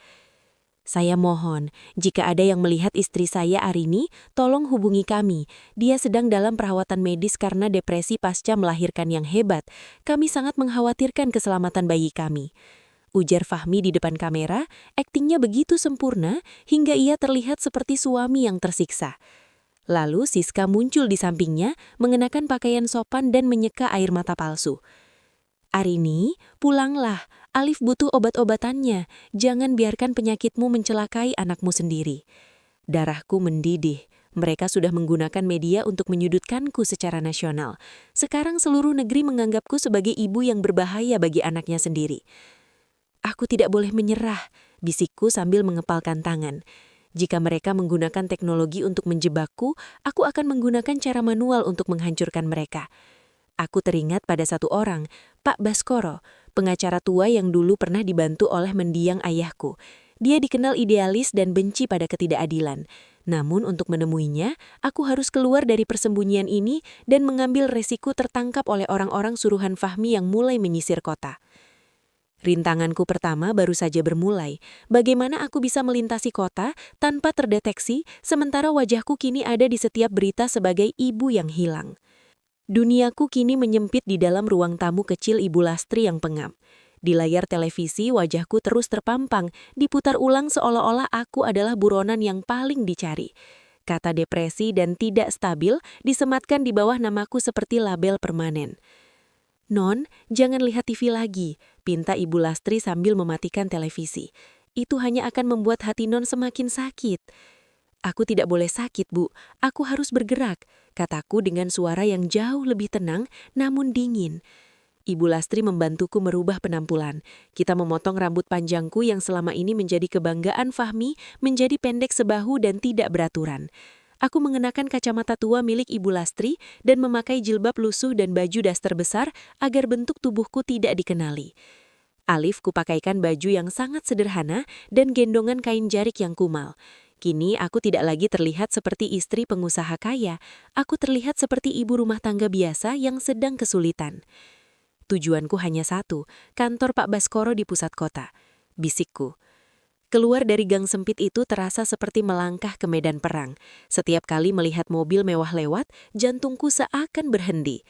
Saya mohon, jika ada yang melihat istri saya Arini, tolong hubungi kami. Dia sedang dalam perawatan medis karena depresi pasca melahirkan yang hebat. Kami sangat mengkhawatirkan keselamatan bayi kami. Ujar Fahmi di depan kamera, aktingnya begitu sempurna hingga ia terlihat seperti suami yang tersiksa. Lalu Siska muncul di sampingnya, mengenakan pakaian sopan dan menyeka air mata palsu. Arini, pulanglah. Alif butuh obat-obatannya. Jangan biarkan penyakitmu mencelakai anakmu sendiri. Darahku mendidih. Mereka sudah menggunakan media untuk menyudutkanku secara nasional. Sekarang seluruh negeri menganggapku sebagai ibu yang berbahaya bagi anaknya sendiri. Aku tidak boleh menyerah, bisikku sambil mengepalkan tangan. Jika mereka menggunakan teknologi untuk menjebakku, aku akan menggunakan cara manual untuk menghancurkan mereka. Aku teringat pada satu orang, Pak Baskoro, pengacara tua yang dulu pernah dibantu oleh mendiang ayahku. Dia dikenal idealis dan benci pada ketidakadilan. Namun untuk menemuinya, aku harus keluar dari persembunyian ini dan mengambil resiko tertangkap oleh orang-orang suruhan Fahmi yang mulai menyisir kota. Rintanganku pertama baru saja bermulai. Bagaimana aku bisa melintasi kota tanpa terdeteksi, sementara wajahku kini ada di setiap berita sebagai ibu yang hilang. Duniaku kini menyempit di dalam ruang tamu kecil Ibu Lastri yang pengap. Di layar televisi wajahku terus terpampang, diputar ulang seolah-olah aku adalah buronan yang paling dicari. Kata depresi dan tidak stabil disematkan di bawah namaku seperti label permanen. Non, jangan lihat TV lagi, pinta Ibu Lastri sambil mematikan televisi. Itu hanya akan membuat hati Non semakin sakit. Aku tidak boleh sakit, Bu. Aku harus bergerak, kataku dengan suara yang jauh lebih tenang namun dingin. Ibu Lastri membantuku merubah penampilan. Kita memotong rambut panjangku yang selama ini menjadi kebanggaan Fahmi menjadi pendek sebahu dan tidak beraturan. Aku mengenakan kacamata tua milik Ibu Lastri dan memakai jilbab lusuh dan baju daster besar agar bentuk tubuhku tidak dikenali. Alif kupakaikan baju yang sangat sederhana dan gendongan kain jarik yang kumal. Kini aku tidak lagi terlihat seperti istri pengusaha kaya, aku terlihat seperti ibu rumah tangga biasa yang sedang kesulitan. Tujuanku hanya satu, kantor Pak Baskoro di pusat kota. Bisikku. Keluar dari gang sempit itu terasa seperti melangkah ke medan perang. Setiap kali melihat mobil mewah lewat, jantungku seakan berhenti.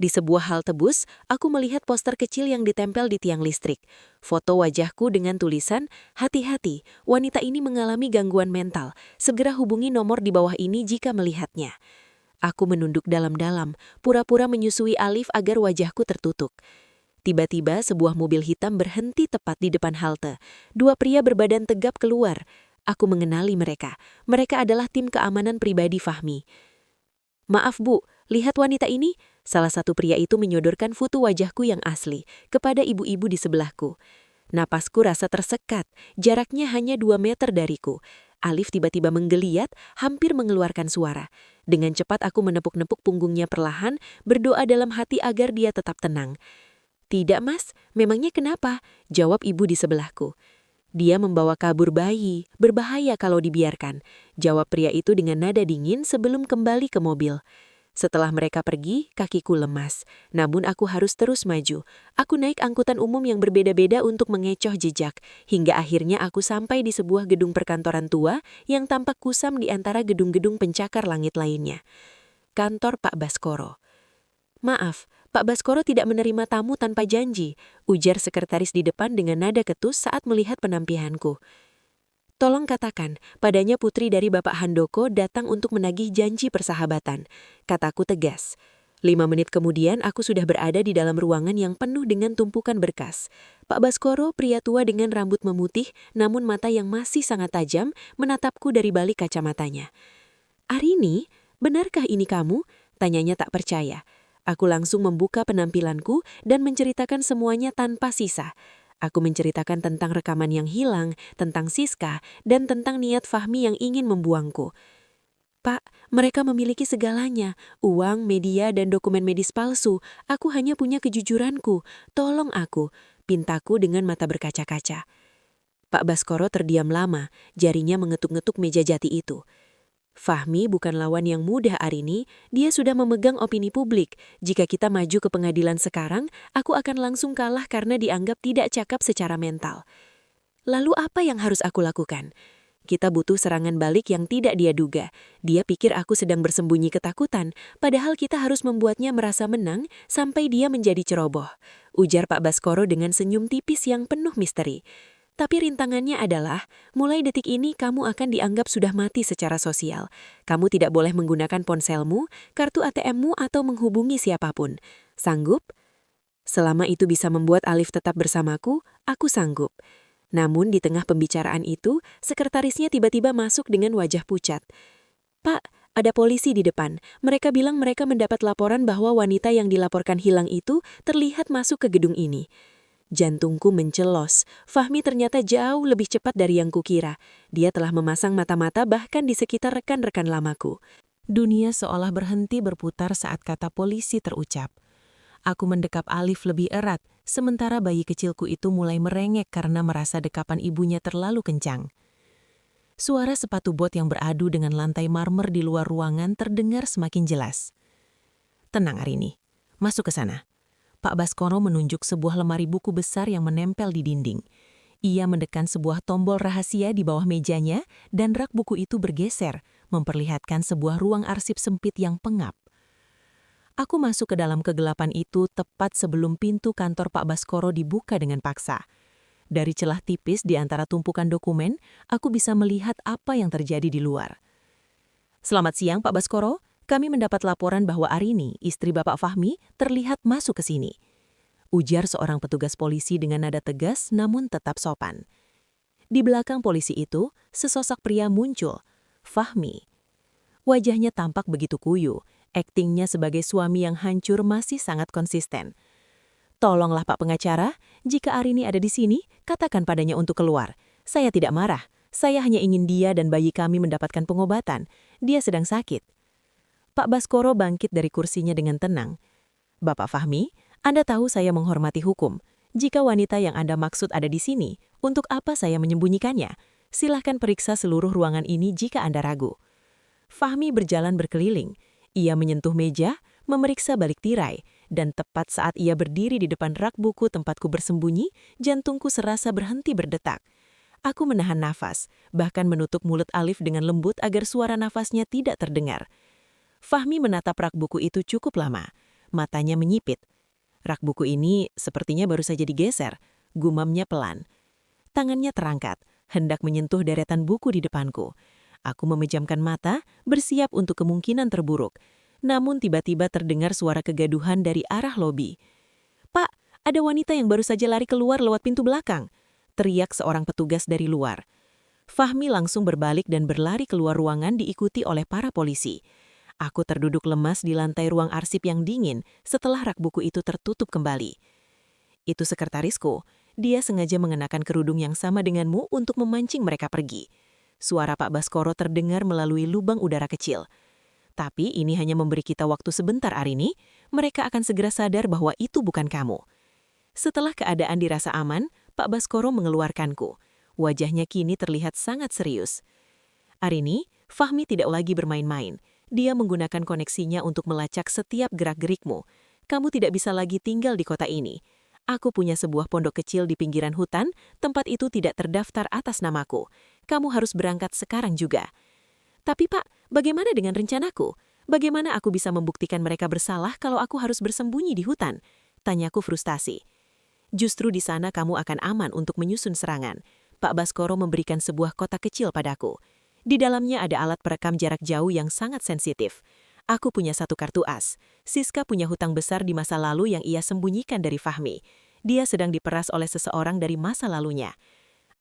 Di sebuah halte bus, aku melihat poster kecil yang ditempel di tiang listrik. Foto wajahku dengan tulisan, "Hati-hati, wanita ini mengalami gangguan mental. Segera hubungi nomor di bawah ini jika melihatnya." Aku menunduk dalam-dalam, pura-pura menyusui Alif agar wajahku tertutup. Tiba-tiba sebuah mobil hitam berhenti tepat di depan halte. Dua pria berbadan tegap keluar. Aku mengenali mereka. Mereka adalah tim keamanan pribadi Fahmi. "Maaf Bu, lihat wanita ini?" Salah satu pria itu menyodorkan foto wajahku yang asli kepada ibu-ibu di sebelahku. Napasku rasa tersekat, jaraknya hanya 2 meter dariku. Alif tiba-tiba menggeliat, hampir mengeluarkan suara. Dengan cepat aku menepuk-nepuk punggungnya perlahan, berdoa dalam hati agar dia tetap tenang. "Tidak Mas, memangnya kenapa?" jawab ibu di sebelahku. "Dia membawa kabur bayi, berbahaya kalau dibiarkan," jawab pria itu dengan nada dingin sebelum kembali ke mobil. Setelah mereka pergi, kakiku lemas. Namun aku harus terus maju. Aku naik angkutan umum yang berbeda-beda untuk mengecoh jejak, hingga akhirnya aku sampai di sebuah gedung perkantoran tua yang tampak kusam di antara gedung-gedung pencakar langit lainnya. Kantor Pak Baskoro. "Maaf, Pak Baskoro tidak menerima tamu tanpa janji," ujar sekretaris di depan dengan nada ketus saat melihat penampilanku. "Tolong katakan, padanya putri dari Bapak Handoko datang untuk menagih janji persahabatan," kataku tegas. 5 menit kemudian aku sudah berada di dalam ruangan yang penuh dengan tumpukan berkas. Pak Baskoro, pria tua dengan rambut memutih namun mata yang masih sangat tajam, menatapku dari balik kacamatanya. "Arini, benarkah ini kamu?" tanyanya tak percaya. Aku langsung membuka penampilanku dan menceritakan semuanya tanpa sisa. Aku menceritakan tentang rekaman yang hilang, tentang Siska, dan tentang niat Fahmi yang ingin membuangku. "Pak, mereka memiliki segalanya, uang, media, dan dokumen medis palsu. Aku hanya punya kejujuranku. Tolong aku," pintaku dengan mata berkaca-kaca. Pak Baskoro terdiam lama, jarinya mengetuk-ngetuk meja jati itu. "Fahmi bukan lawan yang mudah Arini, dia sudah memegang opini publik. Jika kita maju ke pengadilan sekarang, aku akan langsung kalah karena dianggap tidak cakap secara mental." Lalu apa yang harus aku lakukan? Kita butuh serangan balik yang tidak dia duga. Dia pikir aku sedang bersembunyi ketakutan, padahal kita harus membuatnya merasa menang sampai dia menjadi ceroboh. Ujar Pak Baskoro dengan senyum tipis yang penuh misteri. Tapi rintangannya adalah, mulai detik ini kamu akan dianggap sudah mati secara sosial. Kamu tidak boleh menggunakan ponselmu, kartu ATM-mu atau menghubungi siapapun. Sanggup? Selama itu bisa membuat Alif tetap bersamaku, aku sanggup. Namun di tengah pembicaraan itu, sekretarisnya tiba-tiba masuk dengan wajah pucat. Pak, ada polisi di depan. Mereka bilang mereka mendapat laporan bahwa wanita yang dilaporkan hilang itu terlihat masuk ke gedung ini. Jantungku mencelos. Fahmi ternyata jauh lebih cepat dari yang kukira. Dia telah memasang mata-mata bahkan di sekitar rekan-rekan lamaku. Dunia seolah berhenti berputar saat kata polisi terucap. Aku mendekap Alif lebih erat, sementara bayi kecilku itu mulai merengek karena merasa dekapan ibunya terlalu kencang. Suara sepatu bot yang beradu dengan lantai marmer di luar ruangan terdengar semakin jelas. Tenang Arini, masuk ke sana. Pak Baskoro menunjuk sebuah lemari buku besar yang menempel di dinding. Ia mendekan sebuah tombol rahasia di bawah mejanya dan rak buku itu bergeser, memperlihatkan sebuah ruang arsip sempit yang pengap. Aku masuk ke dalam kegelapan itu tepat sebelum pintu kantor Pak Baskoro dibuka dengan paksa. Dari celah tipis di antara tumpukan dokumen, aku bisa melihat apa yang terjadi di luar. Selamat siang Pak Baskoro, kami mendapat laporan bahwa Arini, istri Bapak Fahmi, terlihat masuk ke sini. Ujar seorang petugas polisi dengan nada tegas namun tetap sopan. Di belakang polisi itu, sesosok pria muncul, Fahmi. Wajahnya tampak begitu kuyu. Aktingnya sebagai suami yang hancur masih sangat konsisten. Tolonglah Pak Pengacara, jika Arini ada di sini, katakan padanya untuk keluar. Saya tidak marah, saya hanya ingin dia dan bayi kami mendapatkan pengobatan. Dia sedang sakit. Pak Baskoro bangkit dari kursinya dengan tenang. Bapak Fahmi, Anda tahu saya menghormati hukum. Jika wanita yang Anda maksud ada di sini, untuk apa saya menyembunyikannya? Silahkan periksa seluruh ruangan ini jika Anda ragu. Fahmi berjalan berkeliling. Ia menyentuh meja, memeriksa balik tirai, dan tepat saat ia berdiri di depan rak buku tempatku bersembunyi, jantungku serasa berhenti berdetak. Aku menahan nafas, bahkan menutup mulut Alif dengan lembut agar suara nafasnya tidak terdengar. Fahmi menatap rak buku itu cukup lama. Matanya menyipit. Rak buku ini sepertinya baru saja digeser, gumamnya pelan. Tangannya terangkat, hendak menyentuh deretan buku di depanku. Aku memejamkan mata, bersiap untuk kemungkinan terburuk. Namun tiba-tiba terdengar suara kegaduhan dari arah lobi. Pak, ada wanita yang baru saja lari keluar lewat pintu belakang. Teriak seorang petugas dari luar. Fahmi langsung berbalik dan berlari keluar ruangan diikuti oleh para polisi. Aku terduduk lemas di lantai ruang arsip yang dingin setelah rak buku itu tertutup kembali. Itu sekretarisku. Dia sengaja mengenakan kerudung yang sama denganmu untuk memancing mereka pergi. Suara Pak Baskoro terdengar melalui lubang udara kecil. Tapi ini hanya memberi kita waktu sebentar Arini, mereka akan segera sadar bahwa itu bukan kamu. Setelah keadaan dirasa aman, Pak Baskoro mengeluarkanku. Wajahnya kini terlihat sangat serius. Arini, Fahmi tidak lagi bermain-main. Dia menggunakan koneksinya untuk melacak setiap gerak-gerikmu. Kamu tidak bisa lagi tinggal di kota ini. Aku punya sebuah pondok kecil di pinggiran hutan, tempat itu tidak terdaftar atas namaku. Kamu harus berangkat sekarang juga. Tapi Pak, bagaimana dengan rencanaku? Bagaimana aku bisa membuktikan mereka bersalah kalau aku harus bersembunyi di hutan? Tanyaku frustasi. Justru di sana kamu akan aman untuk menyusun serangan. Pak Baskoro memberikan sebuah kotak kecil padaku. Di dalamnya ada alat perekam jarak jauh yang sangat sensitif. Aku punya satu kartu as. Siska punya hutang besar di masa lalu yang ia sembunyikan dari Fahmi. Dia sedang diperas oleh seseorang dari masa lalunya.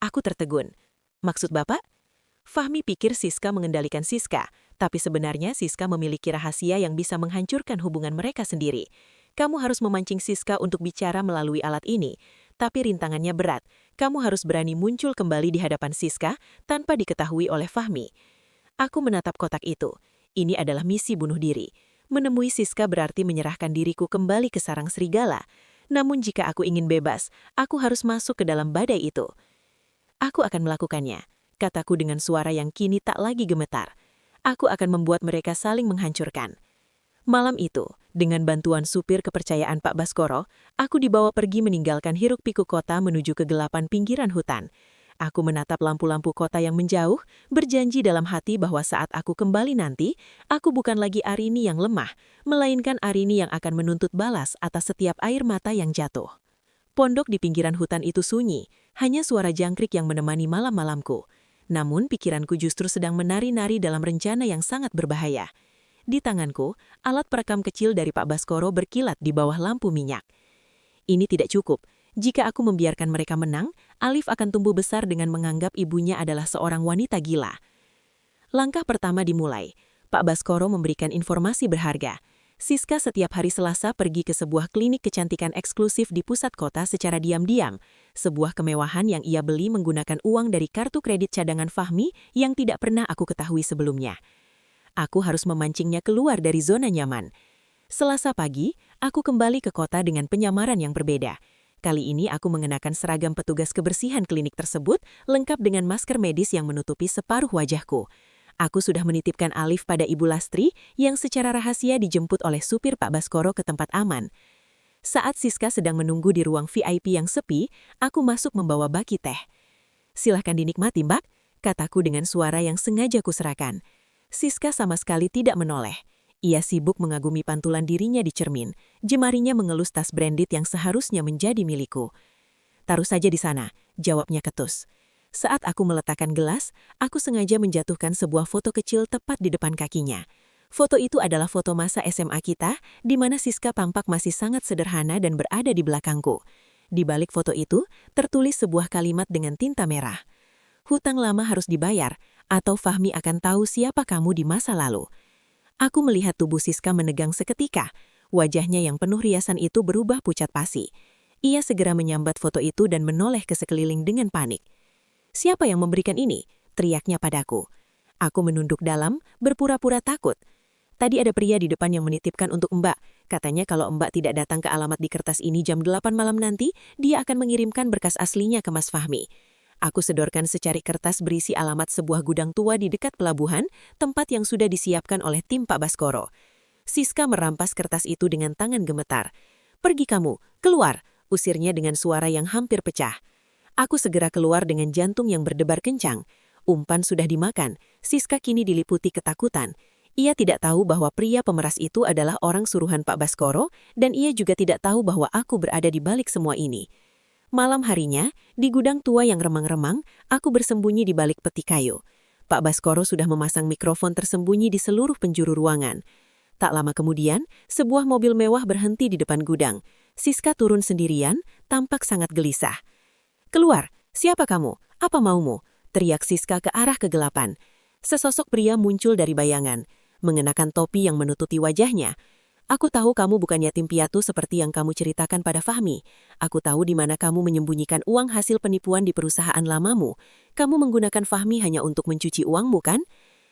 Aku tertegun. Maksud Bapak? Fahmi pikir Siska mengendalikan Siska, tapi sebenarnya Siska memiliki rahasia yang bisa menghancurkan hubungan mereka sendiri. Kamu harus memancing Siska untuk bicara melalui alat ini, tapi rintangannya berat. Kamu harus berani muncul kembali di hadapan Siska tanpa diketahui oleh Fahmi. Aku menatap kotak itu. Ini adalah misi bunuh diri. Menemui Siska berarti menyerahkan diriku kembali ke sarang serigala. Namun jika aku ingin bebas, aku harus masuk ke dalam badai itu. Aku akan melakukannya, kataku dengan suara yang kini tak lagi gemetar. Aku akan membuat mereka saling menghancurkan. Malam itu, dengan bantuan supir kepercayaan Pak Baskoro, aku dibawa pergi meninggalkan hiruk-pikuk kota menuju kegelapan pinggiran hutan. Aku menatap lampu-lampu kota yang menjauh, berjanji dalam hati bahwa saat aku kembali nanti, aku bukan lagi Arini yang lemah, melainkan Arini yang akan menuntut balas atas setiap air mata yang jatuh. Pondok di pinggiran hutan itu sunyi, hanya suara jangkrik yang menemani malam-malamku. Namun pikiranku justru sedang menari-nari dalam rencana yang sangat berbahaya. Di tanganku, alat perekam kecil dari Pak Baskoro berkilat di bawah lampu minyak. Ini tidak cukup. Jika aku membiarkan mereka menang, Alif akan tumbuh besar dengan menganggap ibunya adalah seorang wanita gila. Langkah pertama dimulai. Pak Baskoro memberikan informasi berharga. Siska setiap hari Selasa pergi ke sebuah klinik kecantikan eksklusif di pusat kota secara diam-diam. Sebuah kemewahan yang ia beli menggunakan uang dari kartu kredit cadangan Fahmi yang tidak pernah aku ketahui sebelumnya. Aku harus memancingnya keluar dari zona nyaman. Selasa pagi, aku kembali ke kota dengan penyamaran yang berbeda. Kali ini aku mengenakan seragam petugas kebersihan klinik tersebut, lengkap dengan masker medis yang menutupi separuh wajahku. Aku sudah menitipkan Alif pada Ibu Lastri yang secara rahasia dijemput oleh supir Pak Baskoro ke tempat aman. Saat Siska sedang menunggu di ruang VIP yang sepi, aku masuk membawa baki teh. "Silahkan dinikmati, Mbak," kataku dengan suara yang sengaja kuserahkan. Siska sama sekali tidak menoleh. Ia sibuk mengagumi pantulan dirinya di cermin, jemarinya mengelus tas branded yang seharusnya menjadi milikku. "Taruh saja di sana," jawabnya ketus. Saat aku meletakkan gelas, aku sengaja menjatuhkan sebuah foto kecil tepat di depan kakinya. Foto itu adalah foto masa SMA kita, di mana Siska tampak masih sangat sederhana dan berada di belakangku. Di balik foto itu, tertulis sebuah kalimat dengan tinta merah. "Hutang lama harus dibayar, atau Fahmi akan tahu siapa kamu di masa lalu." Aku melihat tubuh Siska menegang seketika. Wajahnya yang penuh riasan itu berubah pucat pasi. Ia segera menyambat foto itu dan menoleh ke sekeliling dengan panik. "Siapa yang memberikan ini?" teriaknya padaku. Aku menunduk dalam, berpura-pura takut. "Tadi ada pria di depan yang menitipkan untuk Mbak. Katanya kalau Mbak tidak datang ke alamat di kertas ini jam 8 malam nanti, dia akan mengirimkan berkas aslinya ke Mas Fahmi." Aku sedorkan secari kertas berisi alamat sebuah gudang tua di dekat pelabuhan, tempat yang sudah disiapkan oleh tim Pak Baskoro. Siska merampas kertas itu dengan tangan gemetar. "Pergi kamu, keluar," usirnya dengan suara yang hampir pecah. Aku segera keluar dengan jantung yang berdebar kencang. Umpan sudah dimakan, Siska kini diliputi ketakutan. Ia tidak tahu bahwa pria pemeras itu adalah orang suruhan Pak Baskoro, dan ia juga tidak tahu bahwa aku berada di balik semua ini. Malam harinya, di gudang tua yang remang-remang, aku bersembunyi di balik peti kayu. Pak Baskoro sudah memasang mikrofon tersembunyi di seluruh penjuru ruangan. Tak lama kemudian, sebuah mobil mewah berhenti di depan gudang. Siska turun sendirian, tampak sangat gelisah. "Keluar, siapa kamu? Apa maumu?" teriak Siska ke arah kegelapan. Sesosok pria muncul dari bayangan, mengenakan topi yang menutupi wajahnya. "Aku tahu kamu bukan yatim piatu seperti yang kamu ceritakan pada Fahmi. Aku tahu di mana kamu menyembunyikan uang hasil penipuan di perusahaan lamamu. Kamu menggunakan Fahmi hanya untuk mencuci uangmu, kan?"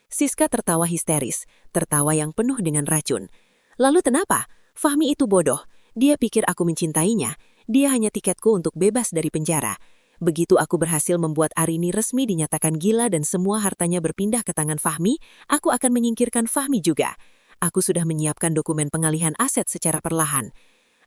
Siska tertawa histeris, tertawa yang penuh dengan racun. "Lalu kenapa? Fahmi itu bodoh. Dia pikir aku mencintainya. Dia hanya tiketku untuk bebas dari penjara. Begitu aku berhasil membuat Arini resmi dinyatakan gila dan semua hartanya berpindah ke tangan Fahmi, aku akan menyingkirkan Fahmi juga. Aku sudah menyiapkan dokumen pengalihan aset secara perlahan."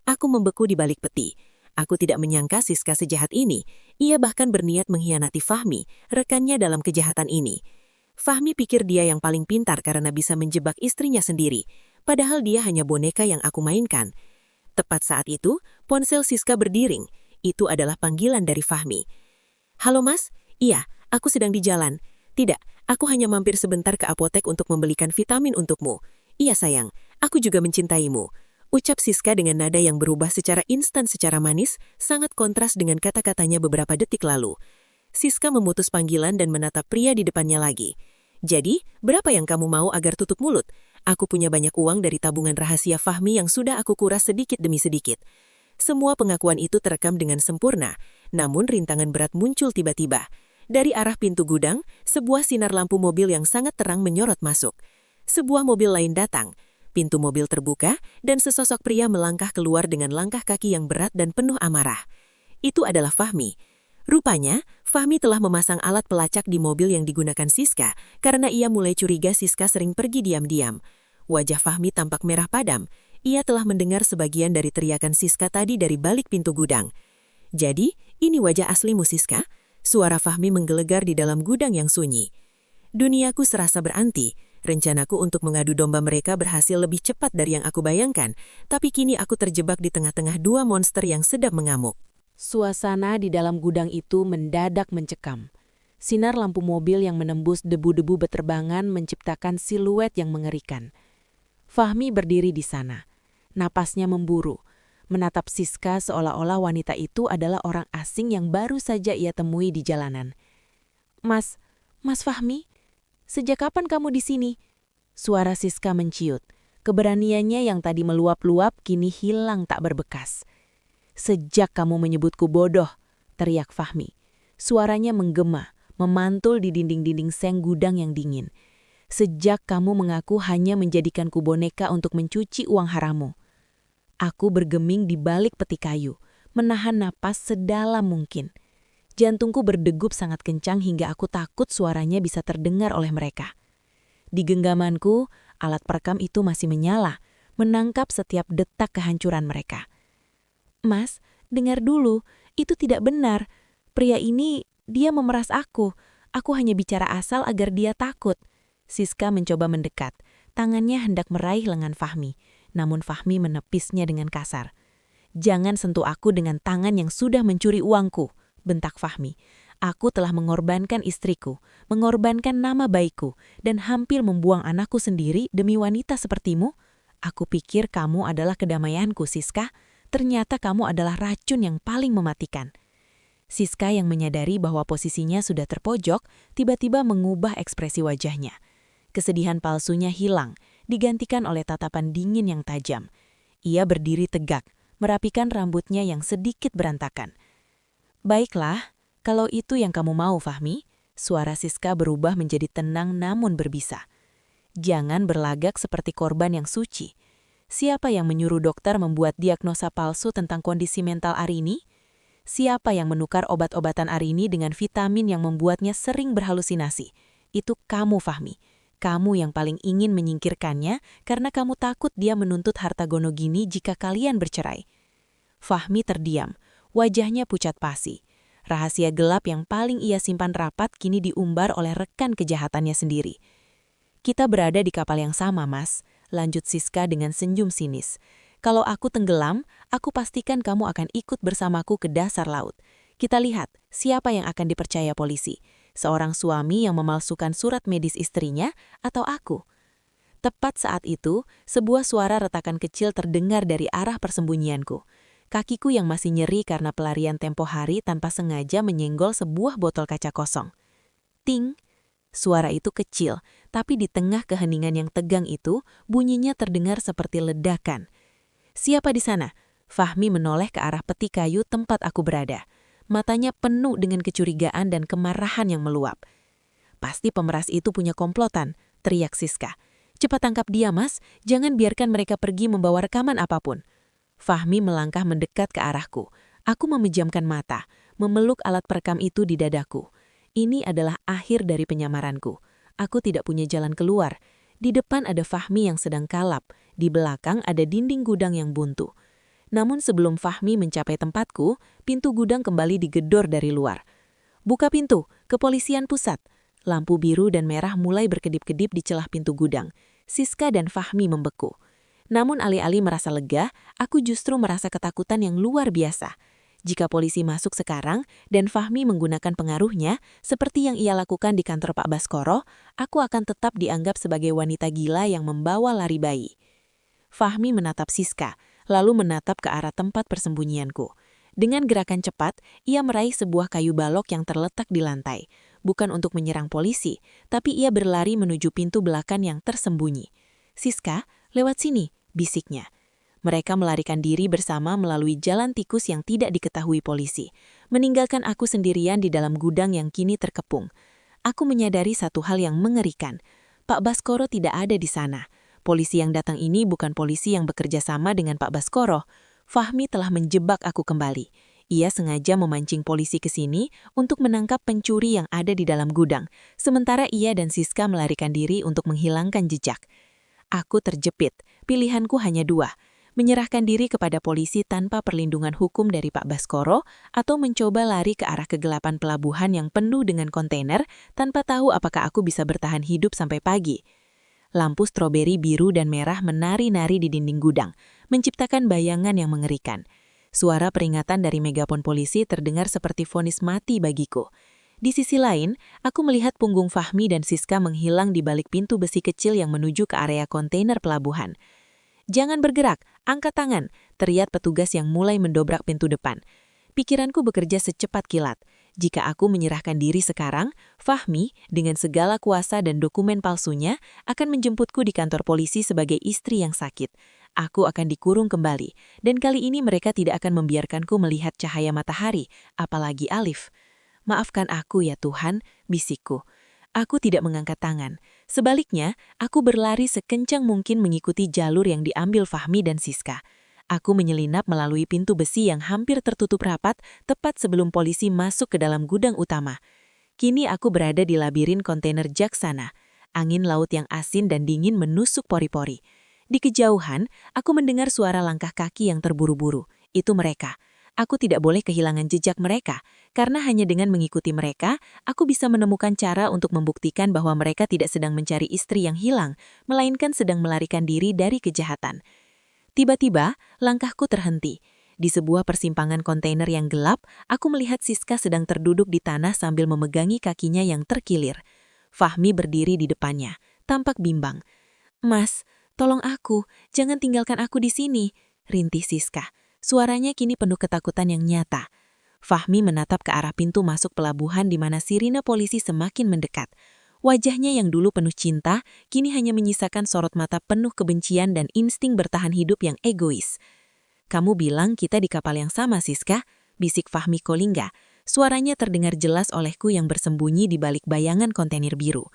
Aku membeku di balik peti. Aku tidak menyangka Siska sejahat ini. Ia bahkan berniat mengkhianati Fahmi, rekannya dalam kejahatan ini. Fahmi pikir dia yang paling pintar karena bisa menjebak istrinya sendiri, padahal dia hanya boneka yang aku mainkan. Tepat saat itu, ponsel Siska berdering. Itu adalah panggilan dari Fahmi. "Halo Mas, iya, aku sedang di jalan." "Tidak, aku hanya mampir sebentar ke apotek untuk membelikan vitamin untukmu." "Iya sayang, aku juga mencintaimu," ucap Siska dengan nada yang berubah secara instan secara manis, sangat kontras dengan kata-katanya beberapa detik lalu. Siska memutus panggilan dan menatap pria di depannya lagi. "Jadi, berapa yang kamu mau agar tutup mulut? Aku punya banyak uang dari tabungan rahasia Fahmi yang sudah aku kuras sedikit demi sedikit." Semua pengakuan itu terekam dengan sempurna, namun rintangan berat muncul tiba-tiba. Dari arah pintu gudang, sebuah sinar lampu mobil yang sangat terang menyorot masuk. Sebuah mobil lain datang. Pintu mobil terbuka, dan sesosok pria melangkah keluar dengan langkah kaki yang berat dan penuh amarah. Itu adalah Fahmi. Rupanya, Fahmi telah memasang alat pelacak di mobil yang digunakan Siska, karena ia mulai curiga Siska sering pergi diam-diam. Wajah Fahmi tampak merah padam. Ia telah mendengar sebagian dari teriakan Siska tadi dari balik pintu gudang. "Jadi, ini wajah aslimu Siska?" Suara Fahmi menggelegar di dalam gudang yang sunyi. Duniaku serasa beranti. Rencanaku untuk mengadu domba mereka berhasil lebih cepat dari yang aku bayangkan, tapi kini aku terjebak di tengah-tengah dua monster yang sedang mengamuk. Suasana di dalam gudang itu mendadak mencekam. Sinar lampu mobil yang menembus debu-debu beterbangan menciptakan siluet yang mengerikan. Fahmi berdiri di sana. Napasnya memburu, menatap Siska seolah-olah wanita itu adalah orang asing yang baru saja ia temui di jalanan. Mas Fahmi, sejak kapan kamu di sini?" Suara Siska menciut. Keberaniannya yang tadi meluap-luap kini hilang tak berbekas. "Sejak kamu menyebutku bodoh," teriak Fahmi. Suaranya menggema, memantul di dinding-dinding seng gudang yang dingin. "Sejak kamu mengaku hanya menjadikanku boneka untuk mencuci uang harammu." Aku bergeming di balik peti kayu, menahan napas sedalam mungkin. Jantungku berdegup sangat kencang hingga aku takut suaranya bisa terdengar oleh mereka. Di genggamanku, alat perekam itu masih menyala, menangkap setiap detak kehancuran mereka. "Mas, dengar dulu, itu tidak benar. Pria ini, dia memeras aku. Aku hanya bicara asal agar dia takut." Siska mencoba mendekat. Tangannya hendak meraih lengan Fahmi, namun Fahmi menepisnya dengan kasar. "Jangan sentuh aku dengan tangan yang sudah mencuri uangku," bentak Fahmi. "Aku telah mengorbankan istriku, mengorbankan nama baikku, dan hampir membuang anakku sendiri demi wanita sepertimu. Aku pikir kamu adalah kedamaianku, Siska. Ternyata kamu adalah racun yang paling mematikan." Siska yang menyadari bahwa posisinya sudah terpojok, tiba-tiba mengubah ekspresi wajahnya. Kesedihan palsunya hilang, digantikan oleh tatapan dingin yang tajam. Ia berdiri tegak, merapikan rambutnya yang sedikit berantakan. "Baiklah, kalau itu yang kamu mau, Fahmi." Suara Siska berubah menjadi tenang namun berbisa. "Jangan berlagak seperti korban yang suci. Siapa yang menyuruh dokter membuat diagnosa palsu tentang kondisi mental Arini? Siapa yang menukar obat-obatan Arini dengan vitamin yang membuatnya sering berhalusinasi? Itu kamu, Fahmi. Kamu yang paling ingin menyingkirkannya karena kamu takut dia menuntut harta Gonogini jika kalian bercerai." Fahmi terdiam. Wajahnya pucat pasi. Rahasia gelap yang paling ia simpan rapat kini diumbar oleh rekan kejahatannya sendiri. "Kita berada di kapal yang sama, Mas," lanjut Siska dengan senyum sinis. "Kalau aku tenggelam, aku pastikan kamu akan ikut bersamaku ke dasar laut. Kita lihat siapa yang akan dipercaya polisi, seorang suami yang memalsukan surat medis istrinya atau aku." Tepat saat itu, sebuah suara retakan kecil terdengar dari arah persembunyianku. Kakiku yang masih nyeri karena pelarian tempo hari tanpa sengaja menyenggol sebuah botol kaca kosong. Ting! Suara itu kecil, tapi di tengah keheningan yang tegang itu, bunyinya terdengar seperti ledakan. "Siapa di sana?" Fahmi menoleh ke arah peti kayu tempat aku berada. Matanya penuh dengan kecurigaan dan kemarahan yang meluap. "Pasti pemeras itu punya komplotan," teriak Siska. "Cepat tangkap dia, Mas. Jangan biarkan mereka pergi membawa rekaman apapun." Fahmi melangkah mendekat ke arahku. Aku memejamkan mata, memeluk alat perekam itu di dadaku. Ini adalah akhir dari penyamaranku. Aku tidak punya jalan keluar. Di depan ada Fahmi yang sedang kalap, di belakang ada dinding gudang yang buntu. Namun sebelum Fahmi mencapai tempatku, pintu gudang kembali digedor dari luar. "Buka pintu, kepolisian pusat." Lampu biru dan merah mulai berkedip-kedip di celah pintu gudang. Siska dan Fahmi membeku. Namun alih-alih merasa lega, aku justru merasa ketakutan yang luar biasa. Jika polisi masuk sekarang dan Fahmi menggunakan pengaruhnya, seperti yang ia lakukan di kantor Pak Baskoro, aku akan tetap dianggap sebagai wanita gila yang membawa lari bayi. Fahmi menatap Siska, lalu menatap ke arah tempat persembunyianku. Dengan gerakan cepat, ia meraih sebuah kayu balok yang terletak di lantai. Bukan untuk menyerang polisi, tapi ia berlari menuju pintu belakang yang tersembunyi. "Siska, lewat sini," bisiknya. Mereka melarikan diri bersama melalui jalan tikus yang tidak diketahui polisi, meninggalkan aku sendirian di dalam gudang yang kini terkepung. Aku menyadari satu hal yang mengerikan. Pak Baskoro tidak ada di sana. Polisi yang datang ini bukan polisi yang bekerja sama dengan Pak Baskoro. Fahmi telah menjebak aku kembali. Ia sengaja memancing polisi ke sini untuk menangkap pencuri yang ada di dalam gudang, sementara ia dan Siska melarikan diri untuk menghilangkan jejak. Aku terjepit. Pilihanku hanya dua. menyerahkan diri kepada polisi tanpa perlindungan hukum dari Pak Baskoro, atau mencoba lari ke arah kegelapan pelabuhan yang penuh dengan kontainer tanpa tahu apakah aku bisa bertahan hidup sampai pagi. Lampu stroberi biru dan merah menari-nari di dinding gudang, menciptakan bayangan yang mengerikan. Suara peringatan dari megapon polisi terdengar seperti vonis mati bagiku. Di sisi lain, aku melihat punggung Fahmi dan Siska menghilang di balik pintu besi kecil yang menuju ke area kontainer pelabuhan. "Jangan bergerak, angkat tangan," teriak petugas yang mulai mendobrak pintu depan. Pikiranku bekerja secepat kilat. Jika aku menyerahkan diri sekarang, Fahmi, dengan segala kuasa dan dokumen palsunya, akan menjemputku di kantor polisi sebagai istri yang sakit. Aku akan dikurung kembali, dan kali ini mereka tidak akan membiarkanku melihat cahaya matahari, apalagi Alif. "Maafkan aku ya Tuhan," bisikku. Aku tidak mengangkat tangan. Sebaliknya, aku berlari sekencang mungkin mengikuti jalur yang diambil Fahmi dan Siska. Aku menyelinap melalui pintu besi yang hampir tertutup rapat tepat sebelum polisi masuk ke dalam gudang utama. Kini aku berada di labirin kontainer jak sana. Angin laut yang asin dan dingin menusuk pori-pori. Di kejauhan, aku mendengar suara langkah kaki yang terburu-buru. Itu mereka. Aku tidak boleh kehilangan jejak mereka, karena hanya dengan mengikuti mereka, aku bisa menemukan cara untuk membuktikan bahwa mereka tidak sedang mencari istri yang hilang, melainkan sedang melarikan diri dari kejahatan. Tiba-tiba, langkahku terhenti. Di sebuah persimpangan kontainer yang gelap, aku melihat Siska sedang terduduk di tanah sambil memegangi kakinya yang terkilir. Fahmi berdiri di depannya, tampak bimbang. "Mas, tolong aku, jangan tinggalkan aku di sini," rintih Siska. Suaranya kini penuh ketakutan yang nyata. Fahmi menatap ke arah pintu masuk pelabuhan di mana sirine polisi semakin mendekat. Wajahnya yang dulu penuh cinta, kini hanya menyisakan sorot mata penuh kebencian dan insting bertahan hidup yang egois. "Kamu bilang kita di kapal yang sama, Siska?" bisik Fahmi Kolingga. Suaranya terdengar jelas olehku yang bersembunyi di balik bayangan kontainer biru.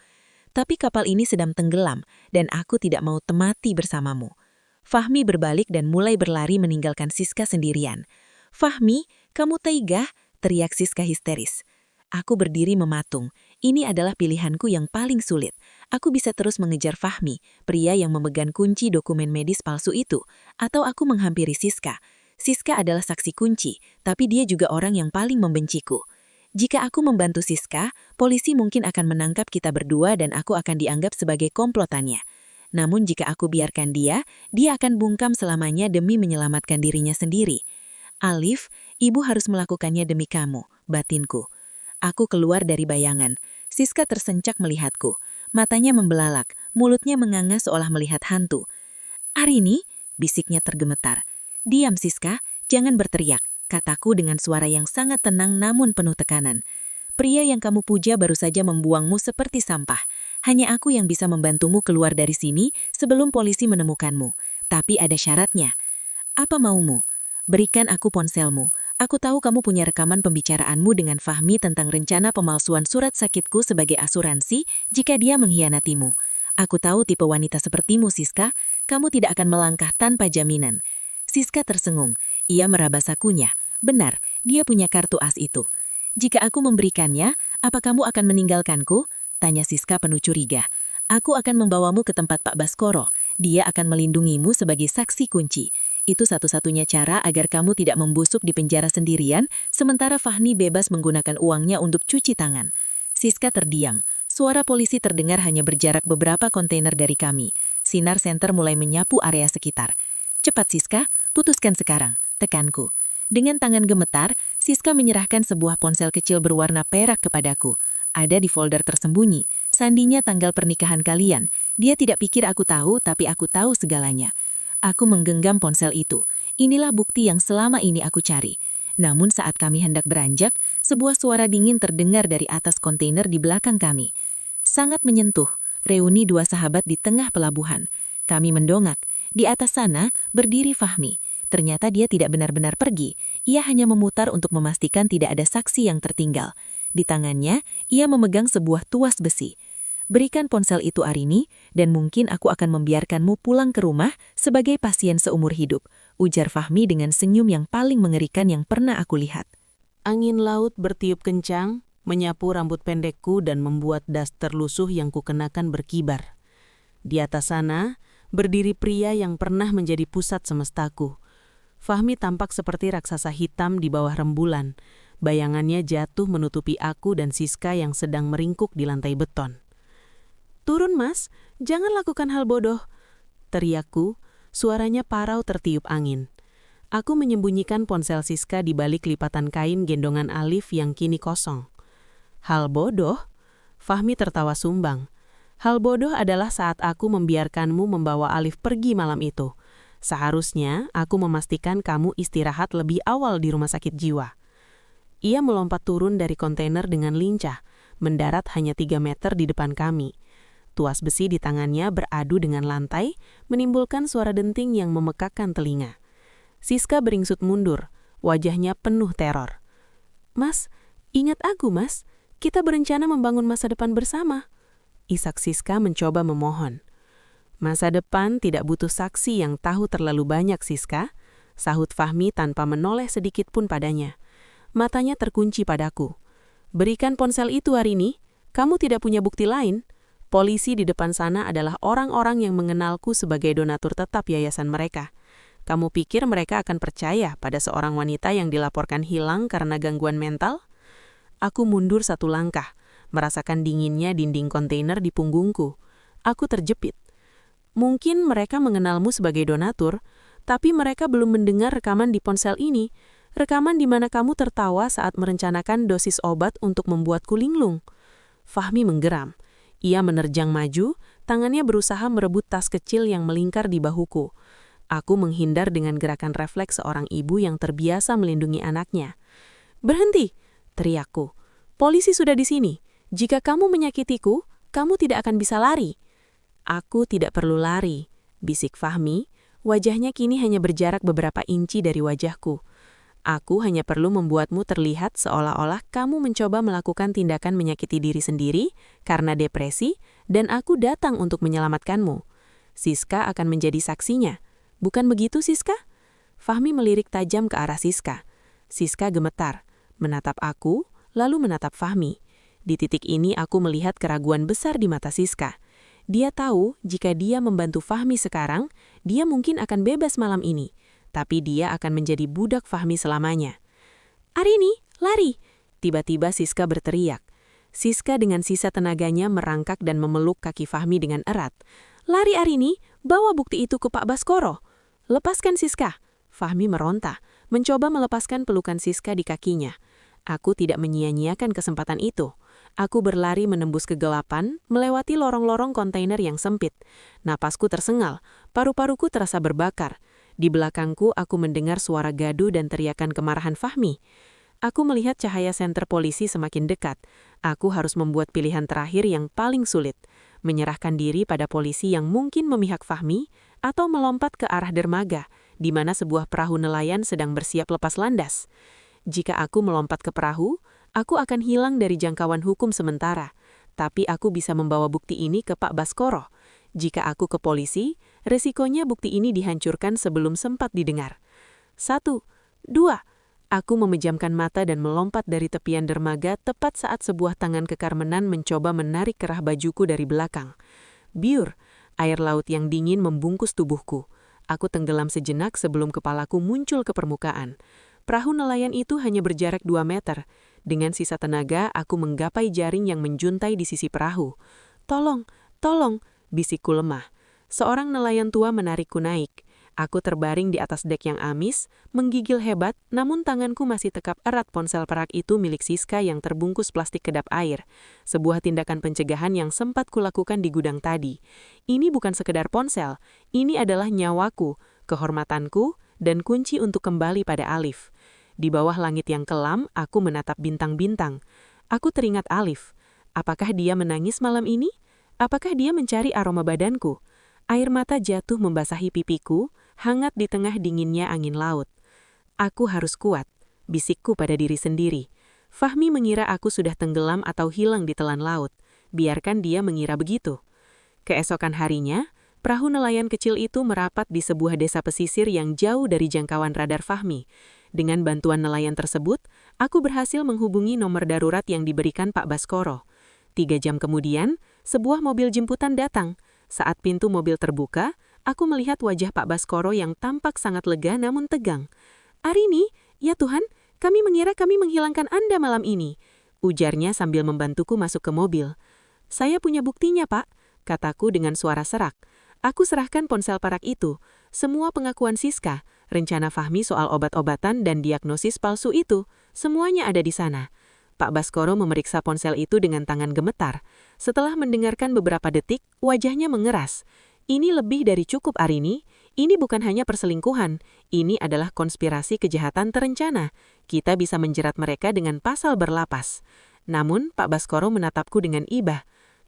"Tapi kapal ini sedang tenggelam, dan aku tidak mau mati bersamamu." Fahmi berbalik dan mulai berlari meninggalkan Siska sendirian. "Fahmi, kamu tega?" teriak Siska histeris. Aku berdiri mematung. Ini adalah pilihanku yang paling sulit. Aku bisa terus mengejar Fahmi, pria yang memegang kunci dokumen medis palsu itu, atau aku menghampiri Siska. Siska adalah saksi kunci, tapi dia juga orang yang paling membenciku. Jika aku membantu Siska, polisi mungkin akan menangkap kita berdua dan aku akan dianggap sebagai komplotannya. Namun jika aku biarkan dia akan bungkam selamanya demi menyelamatkan dirinya sendiri. "Alif, ibu harus melakukannya demi kamu," batinku. Aku keluar dari bayangan. Siska tersencak melihatku. Matanya membelalak, mulutnya menganga seolah melihat hantu. "Arini," bisiknya tergemetar. "Diam Siska, jangan berteriak," kataku dengan suara yang sangat tenang namun penuh tekanan. "Pria yang kamu puja baru saja membuangmu seperti sampah. Hanya aku yang bisa membantumu keluar dari sini sebelum polisi menemukanmu. Tapi ada syaratnya." "Apa maumu?" "Berikan aku ponselmu. Aku tahu kamu punya rekaman pembicaraanmu dengan Fahmi tentang rencana pemalsuan surat sakitku sebagai asuransi jika dia mengkhianatimu. Aku tahu tipe wanita sepertimu, Siska. Kamu tidak akan melangkah tanpa jaminan." Siska tersengung. Ia meraba sakunya. Benar, dia punya kartu as itu. "Jika aku memberikannya, apa kamu akan meninggalkanku?" tanya Siska penuh curiga. "Aku akan membawamu ke tempat Pak Baskoro. Dia akan melindungimu sebagai saksi kunci. Itu satu-satunya cara agar kamu tidak membusuk di penjara sendirian, sementara Fahmi bebas menggunakan uangnya untuk cuci tangan." Siska terdiam. Suara polisi terdengar hanya berjarak beberapa kontainer dari kami. Sinar senter mulai menyapu area sekitar. "Cepat Siska, putuskan sekarang," tekanku. Dengan tangan gemetar, Siska menyerahkan sebuah ponsel kecil berwarna perak kepadaku. Ada di folder tersembunyi, sandinya tanggal pernikahan kalian. Dia tidak pikir aku tahu, tapi aku tahu segalanya. Aku menggenggam ponsel itu. Inilah bukti yang selama ini aku cari. Namun saat kami hendak beranjak, sebuah suara dingin terdengar dari atas kontainer di belakang kami. Sangat menyentuh, reuni dua sahabat di tengah pelabuhan. Kami mendongak. Di atas sana, berdiri Fahmi. Ternyata dia tidak benar-benar pergi. Ia hanya memutar untuk memastikan tidak ada saksi yang tertinggal. Di tangannya, ia memegang sebuah tuas besi. "Berikan ponsel itu Arini, dan mungkin aku akan membiarkanmu pulang ke rumah sebagai pasien seumur hidup," ujar Fahmi dengan senyum yang paling mengerikan yang pernah aku lihat. Angin laut bertiup kencang, menyapu rambut pendekku dan membuat daster lusuh yang kukenakan berkibar. Di atas sana, berdiri pria yang pernah menjadi pusat semestaku. Fahmi tampak seperti raksasa hitam di bawah rembulan. Bayangannya jatuh menutupi aku dan Siska yang sedang meringkuk di lantai beton. "Turun, Mas. Jangan lakukan hal bodoh," teriakku. Suaranya parau tertiup angin. Aku menyembunyikan ponsel Siska di balik lipatan kain gendongan Alif yang kini kosong. "Hal bodoh?" Fahmi tertawa sumbang. "Hal bodoh adalah saat aku membiarkanmu membawa Alif pergi malam itu. Seharusnya aku memastikan kamu istirahat lebih awal di rumah sakit jiwa." Ia melompat turun dari kontainer dengan lincah, mendarat hanya 3 meter di depan kami. Tuas besi di tangannya beradu dengan lantai, menimbulkan suara denting yang memekakkan telinga. Siska beringsut mundur, wajahnya penuh teror. "Mas, ingat aku, Mas. Kita berencana membangun masa depan bersama." Isak Siska mencoba memohon. "Masa depan tidak butuh saksi yang tahu terlalu banyak, Siska," sahut Fahmi tanpa menoleh sedikit pun padanya. Matanya terkunci padaku. "Berikan ponsel itu hari ini. Kamu tidak punya bukti lain. Polisi di depan sana adalah orang-orang yang mengenalku sebagai donatur tetap yayasan mereka. Kamu pikir mereka akan percaya pada seorang wanita yang dilaporkan hilang karena gangguan mental?" Aku mundur 1 langkah, merasakan dinginnya dinding kontainer di punggungku. Aku terjepit. "Mungkin mereka mengenalmu sebagai donatur, tapi mereka belum mendengar rekaman di ponsel ini. Rekaman di mana kamu tertawa saat merencanakan dosis obat untuk membuatku linglung." Fahmi menggeram. Ia menerjang maju, tangannya berusaha merebut tas kecil yang melingkar di bahuku. Aku menghindar dengan gerakan refleks seorang ibu yang terbiasa melindungi anaknya. "Berhenti!" teriakku. "Polisi sudah di sini. Jika kamu menyakitiku, kamu tidak akan bisa lari." "Aku tidak perlu lari," bisik Fahmi. Wajahnya kini hanya berjarak beberapa inci dari wajahku. "Aku hanya perlu membuatmu terlihat seolah-olah kamu mencoba melakukan tindakan menyakiti diri sendiri karena depresi, dan aku datang untuk menyelamatkanmu. Siska akan menjadi saksinya. Bukan begitu, Siska?" Fahmi melirik tajam ke arah Siska. Siska gemetar, menatap aku, lalu menatap Fahmi. Di titik ini aku melihat keraguan besar di mata Siska. Dia tahu jika dia membantu Fahmi sekarang, dia mungkin akan bebas malam ini. Tapi dia akan menjadi budak Fahmi selamanya. "Arini, lari!" Tiba-tiba Siska berteriak. Siska dengan sisa tenaganya merangkak dan memeluk kaki Fahmi dengan erat. "Lari, Arini! Bawa bukti itu ke Pak Baskoro!" "Lepaskan Siska!" Fahmi meronta, mencoba melepaskan pelukan Siska di kakinya. Aku tidak menyia-nyiakan kesempatan itu. Aku berlari menembus kegelapan, melewati lorong-lorong kontainer yang sempit. Napasku tersengal, paru-paruku terasa berbakar. Di belakangku aku mendengar suara gaduh dan teriakan kemarahan Fahmi. Aku melihat cahaya senter polisi semakin dekat. Aku harus membuat pilihan terakhir yang paling sulit. Menyerahkan diri pada polisi yang mungkin memihak Fahmi, atau melompat ke arah dermaga, di mana sebuah perahu nelayan sedang bersiap lepas landas. Jika aku melompat ke perahu, aku akan hilang dari jangkauan hukum sementara. Tapi aku bisa membawa bukti ini ke Pak Baskoro. Jika aku ke polisi, resikonya bukti ini dihancurkan sebelum sempat didengar. 1, 2, aku memejamkan mata dan melompat dari tepian dermaga tepat saat sebuah tangan kekarmenan mencoba menarik kerah bajuku dari belakang. Biur, air laut yang dingin membungkus tubuhku. Aku tenggelam sejenak sebelum kepalaku muncul ke permukaan. Perahu nelayan itu hanya berjarak 2 meter. Dengan sisa tenaga, aku menggapai jaring yang menjuntai di sisi perahu. "Tolong, tolong!" bisikku lemah. Seorang nelayan tua menarikku naik. Aku terbaring di atas dek yang amis, menggigil hebat, namun tanganku masih tekap erat ponsel perak itu milik Siska yang terbungkus plastik kedap air. Sebuah tindakan pencegahan yang sempat kulakukan di gudang tadi. Ini bukan sekedar ponsel, ini adalah nyawaku, kehormatanku, dan kunci untuk kembali pada Alif. Di bawah langit yang kelam, aku menatap bintang-bintang. Aku teringat Alif. Apakah dia menangis malam ini? Apakah dia mencari aroma badanku? Air mata jatuh membasahi pipiku, hangat di tengah dinginnya angin laut. "Aku harus kuat," bisikku pada diri sendiri. Fahmi mengira aku sudah tenggelam atau hilang di telan laut. Biarkan dia mengira begitu. Keesokan harinya, perahu nelayan kecil itu merapat di sebuah desa pesisir yang jauh dari jangkauan radar Fahmi. Dengan bantuan nelayan tersebut, aku berhasil menghubungi nomor darurat yang diberikan Pak Baskoro. 3 jam kemudian, sebuah mobil jemputan datang. Saat pintu mobil terbuka, aku melihat wajah Pak Baskoro yang tampak sangat lega namun tegang. "Arini, ya Tuhan, kami mengira kami menghilangkan Anda malam ini," ujarnya sambil membantuku masuk ke mobil. "Saya punya buktinya, Pak," kataku dengan suara serak. Aku serahkan ponsel perak itu, semua pengakuan Siska, rencana Fahmi soal obat-obatan dan diagnosis palsu itu, semuanya ada di sana. Pak Baskoro memeriksa ponsel itu dengan tangan gemetar. Setelah mendengarkan beberapa detik, wajahnya mengeras. "Ini lebih dari cukup, Arini. Ini bukan hanya perselingkuhan. Ini adalah konspirasi kejahatan terencana. Kita bisa menjerat mereka dengan pasal berlapas." Namun, Pak Baskoro menatapku dengan iba.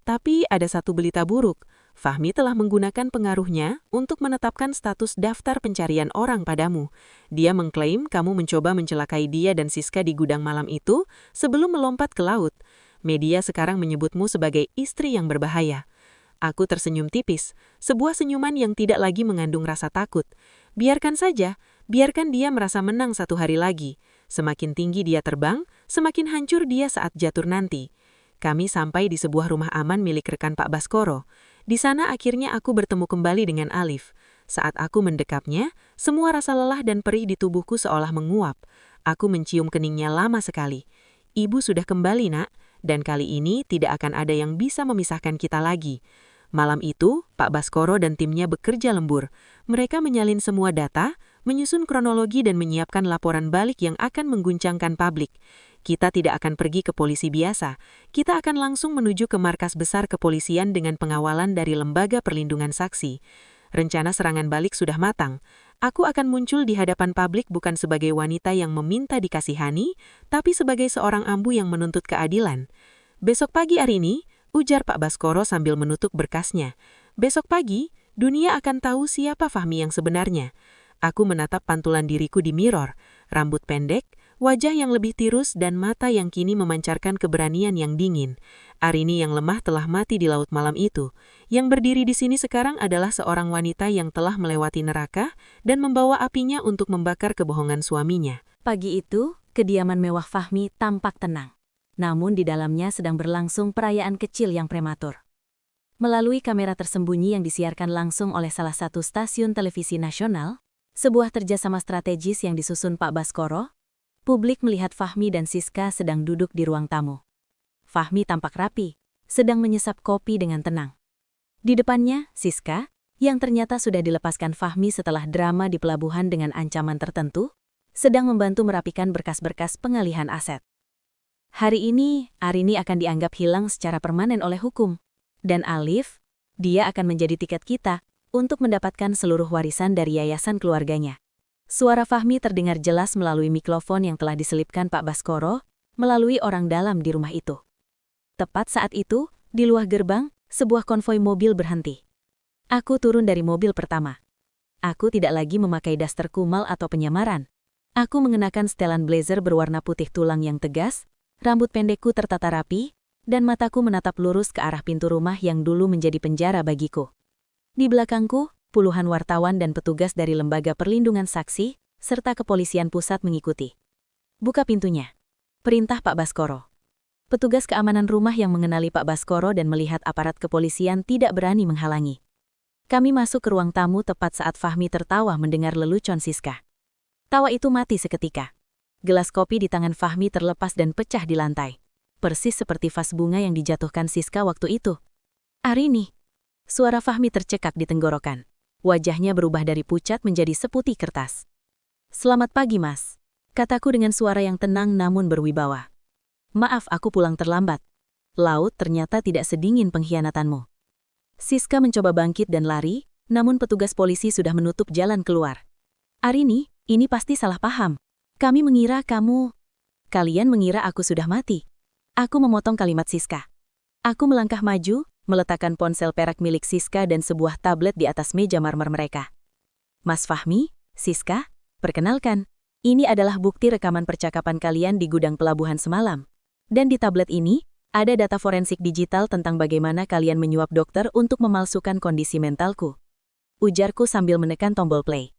"Tapi ada satu berita buruk. Fahmi telah menggunakan pengaruhnya untuk menetapkan status daftar pencarian orang padamu. Dia mengklaim kamu mencoba mencelakai dia dan Siska di gudang malam itu sebelum melompat ke laut. Media sekarang menyebutmu sebagai istri yang berbahaya." Aku tersenyum tipis, sebuah senyuman yang tidak lagi mengandung rasa takut. Biarkan saja, biarkan dia merasa menang satu hari lagi. Semakin tinggi dia terbang, semakin hancur dia saat jatuh nanti. Kami sampai di sebuah rumah aman milik rekan Pak Baskoro. Di sana akhirnya aku bertemu kembali dengan Alif. Saat aku mendekapnya, semua rasa lelah dan perih di tubuhku seolah menguap. Aku mencium keningnya lama sekali. "Ibu sudah kembali, Nak, dan kali ini tidak akan ada yang bisa memisahkan kita lagi." Malam itu, Pak Baskoro dan timnya bekerja lembur. Mereka menyalin semua data, menyusun kronologi dan menyiapkan laporan balik yang akan mengguncangkan publik. Kita tidak akan pergi ke polisi biasa. Kita akan langsung menuju ke markas besar kepolisian dengan pengawalan dari Lembaga Perlindungan Saksi. Rencana serangan balik sudah matang. Aku akan muncul di hadapan publik bukan sebagai wanita yang meminta dikasihani, tapi sebagai seorang ambu yang menuntut keadilan. "Besok pagi, Arini," ujar Pak Baskoro sambil menutup berkasnya. "Besok pagi, dunia akan tahu siapa Fahmi yang sebenarnya." Aku menatap pantulan diriku di mirror, rambut pendek, wajah yang lebih tirus dan mata yang kini memancarkan keberanian yang dingin. Arini yang lemah telah mati di laut malam itu. Yang berdiri di sini sekarang adalah seorang wanita yang telah melewati neraka dan membawa apinya untuk membakar kebohongan suaminya. Pagi itu, kediaman mewah Fahmi tampak tenang. Namun di dalamnya sedang berlangsung perayaan kecil yang prematur. Melalui kamera tersembunyi yang disiarkan langsung oleh salah satu stasiun televisi nasional, sebuah kerjasama strategis yang disusun Pak Baskoro, publik melihat Fahmi dan Siska sedang duduk di ruang tamu. Fahmi tampak rapi, sedang menyesap kopi dengan tenang. Di depannya, Siska, yang ternyata sudah dilepaskan Fahmi setelah drama di pelabuhan dengan ancaman tertentu, sedang membantu merapikan berkas-berkas pengalihan aset. Hari ini, Arini akan dianggap hilang secara permanen oleh hukum. Dan Alif, dia akan menjadi tiket kita untuk mendapatkan seluruh warisan dari yayasan keluarganya. Suara Fahmi terdengar jelas melalui mikrofon yang telah diselipkan Pak Baskoro melalui orang dalam di rumah itu. Tepat saat itu, di luar gerbang, sebuah konvoi mobil berhenti. Aku turun dari mobil pertama. Aku tidak lagi memakai daster kumal atau penyamaran. Aku mengenakan setelan blazer berwarna putih tulang yang tegas, rambut pendekku tertata rapi, dan mataku menatap lurus ke arah pintu rumah yang dulu menjadi penjara bagiku. Di belakangku, puluhan wartawan dan petugas dari Lembaga Perlindungan Saksi, serta kepolisian pusat mengikuti. "Buka pintunya," perintah Pak Baskoro. Petugas keamanan rumah yang mengenali Pak Baskoro dan melihat aparat kepolisian tidak berani menghalangi. Kami masuk ke ruang tamu tepat saat Fahmi tertawa mendengar lelucon Siska. Tawa itu mati seketika. Gelas kopi di tangan Fahmi terlepas dan pecah di lantai. Persis seperti vas bunga yang dijatuhkan Siska waktu itu. "Arini." Suara Fahmi tercekak di tenggorokan. Wajahnya berubah dari pucat menjadi seputih kertas. "Selamat pagi, Mas," kataku dengan suara yang tenang namun berwibawa. "Maaf aku pulang terlambat. Laut ternyata tidak sedingin pengkhianatanmu." Siska mencoba bangkit dan lari, namun petugas polisi sudah menutup jalan keluar. "Arini, ini pasti salah paham. Kami mengira Kalian mengira aku sudah mati." Aku memotong kalimat Siska. Aku melangkah maju, meletakkan ponsel perak milik Siska dan sebuah tablet di atas meja marmer mereka. "Mas Fahmi, Siska, perkenalkan, ini adalah bukti rekaman percakapan kalian di gudang pelabuhan semalam. Dan di tablet ini, ada data forensik digital tentang bagaimana kalian menyuap dokter untuk memalsukan kondisi mentalku." Ujarku sambil menekan tombol play.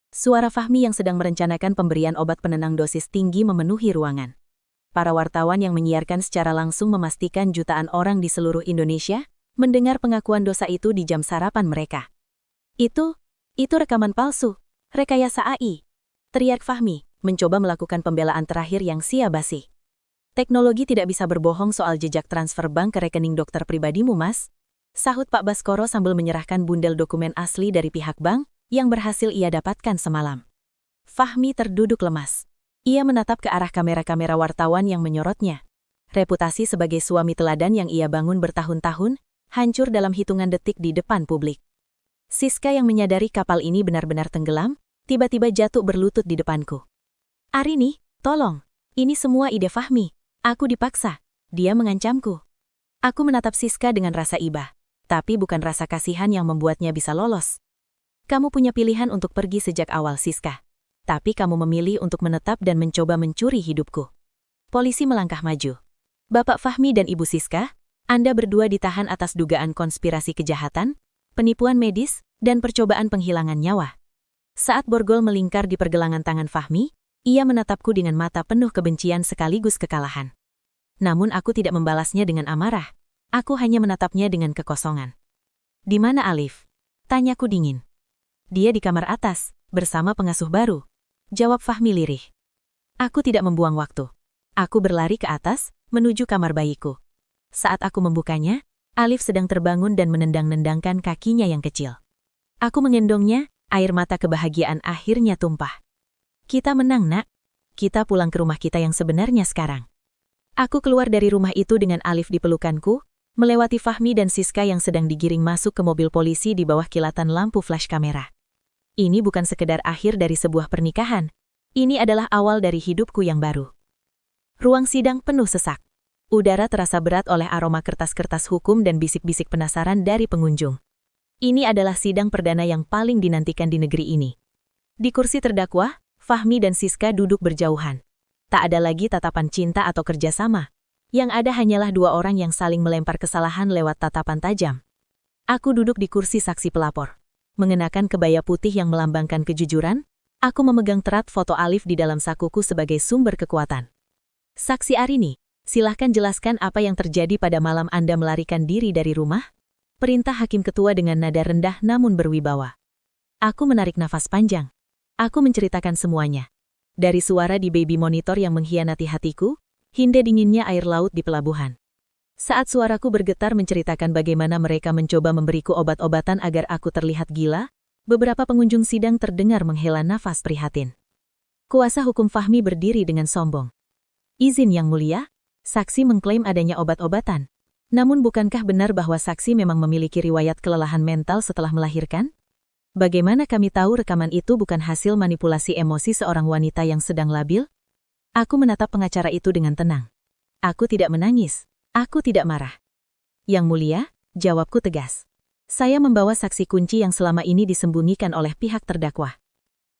Suara Fahmi yang sedang merencanakan pemberian obat penenang dosis tinggi memenuhi ruangan. Para wartawan yang menyiarkan secara langsung memastikan jutaan orang di seluruh Indonesia mendengar pengakuan dosa itu di jam sarapan mereka. Itu rekaman palsu, rekayasa AI. Teriak Fahmi, mencoba melakukan pembelaan terakhir yang sia-basi. Teknologi tidak bisa berbohong soal jejak transfer bank ke rekening dokter pribadimu, Mas. Sahut Pak Baskoro sambil menyerahkan bundel dokumen asli dari pihak bank yang berhasil ia dapatkan semalam. Fahmi terduduk lemas. Ia menatap ke arah kamera-kamera wartawan yang menyorotnya. Reputasi sebagai suami teladan yang ia bangun bertahun-tahun hancur dalam hitungan detik di depan publik. Siska yang menyadari kapal ini benar-benar tenggelam, tiba-tiba jatuh berlutut di depanku. "Arini, tolong. Ini semua ide Fahmi. Aku dipaksa. Dia mengancamku." Aku menatap Siska dengan rasa iba, tapi bukan rasa kasihan yang membuatnya bisa lolos. "Kamu punya pilihan untuk pergi sejak awal, Siska. Tapi kamu memilih untuk menetap dan mencoba mencuri hidupku." Polisi melangkah maju. "Bapak Fahmi dan Ibu Siska, Anda berdua ditahan atas dugaan konspirasi kejahatan, penipuan medis, dan percobaan penghilangan nyawa." Saat borgol melingkar di pergelangan tangan Fahmi, ia menatapku dengan mata penuh kebencian sekaligus kekalahan. Namun aku tidak membalasnya dengan amarah. Aku hanya menatapnya dengan kekosongan. "Di mana Alif?" tanyaku dingin. "Dia di kamar atas, bersama pengasuh baru," jawab Fahmi lirih. Aku tidak membuang waktu. Aku berlari ke atas, menuju kamar bayiku. Saat aku membukanya, Alif sedang terbangun dan menendang-nendangkan kakinya yang kecil. Aku mengendongnya, air mata kebahagiaan akhirnya tumpah. "Kita menang, Nak. Kita pulang ke rumah kita yang sebenarnya sekarang." Aku keluar dari rumah itu dengan Alif di pelukanku, melewati Fahmi dan Siska yang sedang digiring masuk ke mobil polisi di bawah kilatan lampu flash kamera. Ini bukan sekedar akhir dari sebuah pernikahan. Ini adalah awal dari hidupku yang baru. Ruang sidang penuh sesak. Udara terasa berat oleh aroma kertas-kertas hukum dan bisik-bisik penasaran dari pengunjung. Ini adalah sidang perdana yang paling dinantikan di negeri ini. Di kursi terdakwa, Fahmi dan Siska duduk berjauhan. Tak ada lagi tatapan cinta atau kerjasama. Yang ada hanyalah dua orang yang saling melempar kesalahan lewat tatapan tajam. Aku duduk di kursi saksi pelapor. Mengenakan kebaya putih yang melambangkan kejujuran, aku memegang terat foto Alif di dalam sakuku sebagai sumber kekuatan. "Saksi Arini, silahkan jelaskan apa yang terjadi pada malam Anda melarikan diri dari rumah?" Perintah hakim ketua dengan nada rendah namun berwibawa. Aku menarik nafas panjang. Aku menceritakan semuanya. Dari suara di baby monitor yang mengkhianati hatiku, hingga dinginnya air laut di pelabuhan. Saat suaraku bergetar menceritakan bagaimana mereka mencoba memberiku obat-obatan agar aku terlihat gila, beberapa pengunjung sidang terdengar menghela nafas prihatin. Kuasa hukum Fahmi berdiri dengan sombong. "Izin Yang Mulia, saksi mengklaim adanya obat-obatan. Namun bukankah benar bahwa saksi memang memiliki riwayat kelelahan mental setelah melahirkan? Bagaimana kami tahu rekaman itu bukan hasil manipulasi emosi seorang wanita yang sedang labil?" Aku menatap pengacara itu dengan tenang. Aku tidak menangis. Aku tidak marah. "Yang Mulia," jawabku tegas. "Saya membawa saksi kunci yang selama ini disembunyikan oleh pihak terdakwa."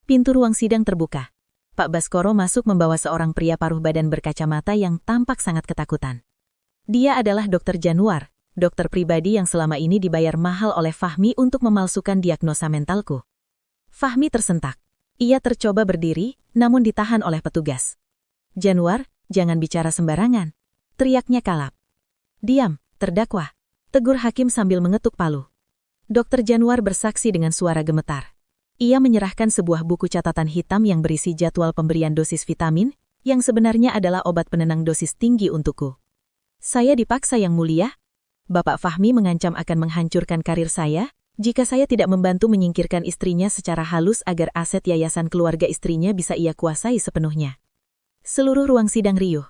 Pintu ruang sidang terbuka. Pak Baskoro masuk membawa seorang pria paruh badan berkacamata yang tampak sangat ketakutan. Dia adalah Dr. Januar, dokter pribadi yang selama ini dibayar mahal oleh Fahmi untuk memalsukan diagnosa mentalku. Fahmi tersentak. Ia tercoba berdiri, namun ditahan oleh petugas. "Januar, jangan bicara sembarangan," teriaknya kalap. "Diam, terdakwa," tegur hakim sambil mengetuk palu. Dr. Januar bersaksi dengan suara gemetar. Ia menyerahkan sebuah buku catatan hitam yang berisi jadwal pemberian dosis vitamin, yang sebenarnya adalah obat penenang dosis tinggi untukku. "Saya dipaksa, Yang Mulia. Bapak Fahmi mengancam akan menghancurkan karir saya, jika saya tidak membantu menyingkirkan istrinya secara halus agar aset yayasan keluarga istrinya bisa ia kuasai sepenuhnya." Seluruh ruang sidang riuh.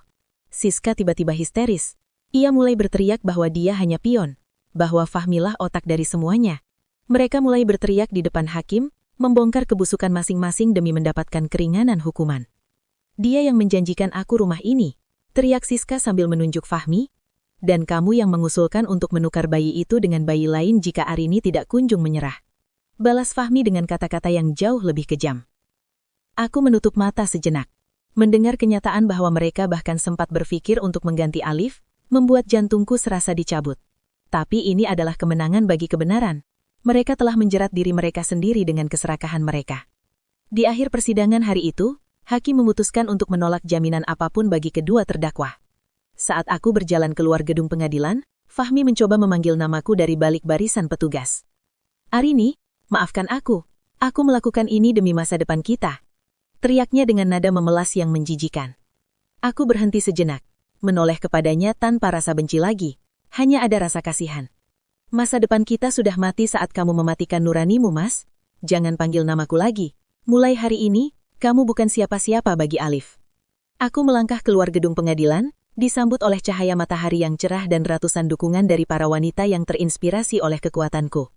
Siska tiba-tiba histeris. Ia mulai berteriak bahwa dia hanya pion, bahwa Fahmilah otak dari semuanya. Mereka mulai berteriak di depan hakim, membongkar kebusukan masing-masing demi mendapatkan keringanan hukuman. "Dia yang menjanjikan aku rumah ini," teriak Siska sambil menunjuk Fahmi. "Dan kamu yang mengusulkan untuk menukar bayi itu dengan bayi lain jika Arini tidak kunjung menyerah," balas Fahmi dengan kata-kata yang jauh lebih kejam. Aku menutup mata sejenak. Mendengar kenyataan bahwa mereka bahkan sempat berpikir untuk mengganti Alif, membuat jantungku serasa dicabut. Tapi ini adalah kemenangan bagi kebenaran. Mereka telah menjerat diri mereka sendiri dengan keserakahan mereka. Di akhir persidangan hari itu, hakim memutuskan untuk menolak jaminan apapun bagi kedua terdakwa. Saat aku berjalan keluar gedung pengadilan, Fahmi mencoba memanggil namaku dari balik barisan petugas. "Arini, Maafkan aku melakukan ini demi masa depan kita. Teriaknya dengan nada memelas yang menjijikan. Aku berhenti sejenak, menoleh kepadanya tanpa rasa benci lagi, hanya ada rasa kasihan. Masa depan kita sudah mati saat kamu mematikan nuranimu, Mas. Jangan panggil namaku lagi. Mulai hari ini, kamu bukan siapa-siapa bagi Alif. Aku melangkah keluar gedung pengadilan, disambut oleh cahaya matahari yang cerah dan ratusan dukungan dari para wanita yang terinspirasi oleh kekuatanku.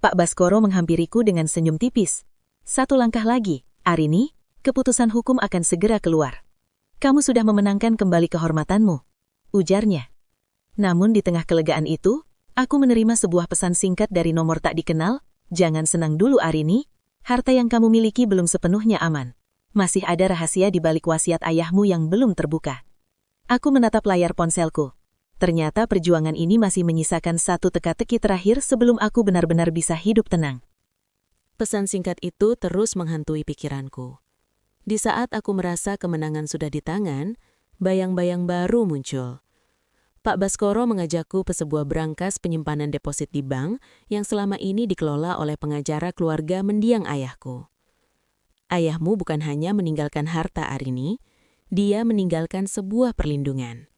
Pak Baskoro menghampiriku dengan senyum tipis. Satu langkah lagi, Arini, keputusan hukum akan segera keluar. Kamu sudah memenangkan kembali kehormatanmu, ujarnya. Namun di tengah kelegaan itu, aku menerima sebuah pesan singkat dari nomor tak dikenal. Jangan senang dulu, Arini. Harta yang kamu miliki belum sepenuhnya aman. Masih ada rahasia di balik wasiat ayahmu yang belum terbuka. Aku menatap layar ponselku. Ternyata perjuangan ini masih menyisakan satu teka-teki terakhir sebelum aku benar-benar bisa hidup tenang. Pesan singkat itu terus menghantui pikiranku. Di saat aku merasa kemenangan sudah di tangan, bayang-bayang baru muncul. Pak Baskoro mengajakku ke sebuah brankas penyimpanan deposit di bank yang selama ini dikelola oleh pengacara keluarga mendiang ayahku. Ayahmu bukan hanya meninggalkan harta, Arini, dia meninggalkan sebuah perlindungan,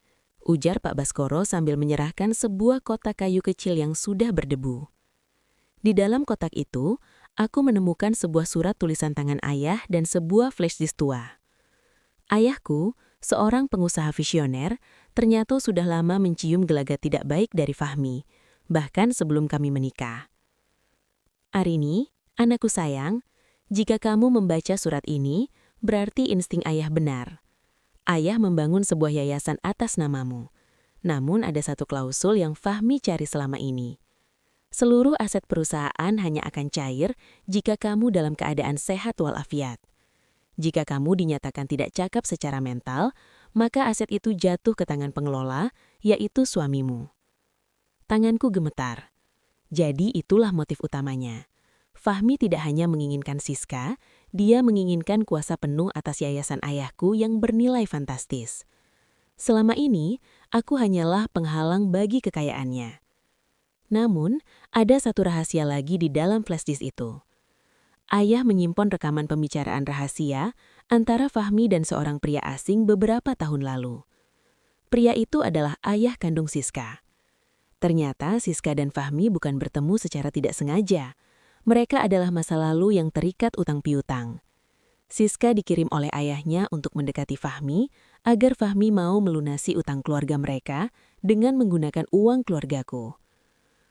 ujar Pak Baskoro sambil menyerahkan sebuah kotak kayu kecil yang sudah berdebu. Di dalam kotak itu, aku menemukan sebuah surat tulisan tangan ayah dan sebuah flashdisk tua. Ayahku, seorang pengusaha visioner, ternyata sudah lama mencium gelagat tidak baik dari Fahmi, bahkan sebelum kami menikah. Arini, anakku sayang, jika kamu membaca surat ini, berarti insting ayah benar. Ayah membangun sebuah yayasan atas namamu. Namun ada satu klausul yang Fahmi cari selama ini. Seluruh aset perusahaan hanya akan cair jika kamu dalam keadaan sehat walafiat. Jika kamu dinyatakan tidak cakap secara mental, maka aset itu jatuh ke tangan pengelola, yaitu suamimu. Tanganku gemetar. Jadi itulah motif utamanya. Fahmi tidak hanya menginginkan Siska, dia menginginkan kuasa penuh atas yayasan ayahku yang bernilai fantastis. Selama ini, aku hanyalah penghalang bagi kekayaannya. Namun, ada satu rahasia lagi di dalam flashdisk itu. Ayah menyimpan rekaman pembicaraan rahasia antara Fahmi dan seorang pria asing beberapa tahun lalu. Pria itu adalah ayah kandung Siska. Ternyata Siska dan Fahmi bukan bertemu secara tidak sengaja. Mereka adalah masa lalu yang terikat utang piutang. Siska dikirim oleh ayahnya untuk mendekati Fahmi agar Fahmi mau melunasi utang keluarga mereka dengan menggunakan uang keluargaku.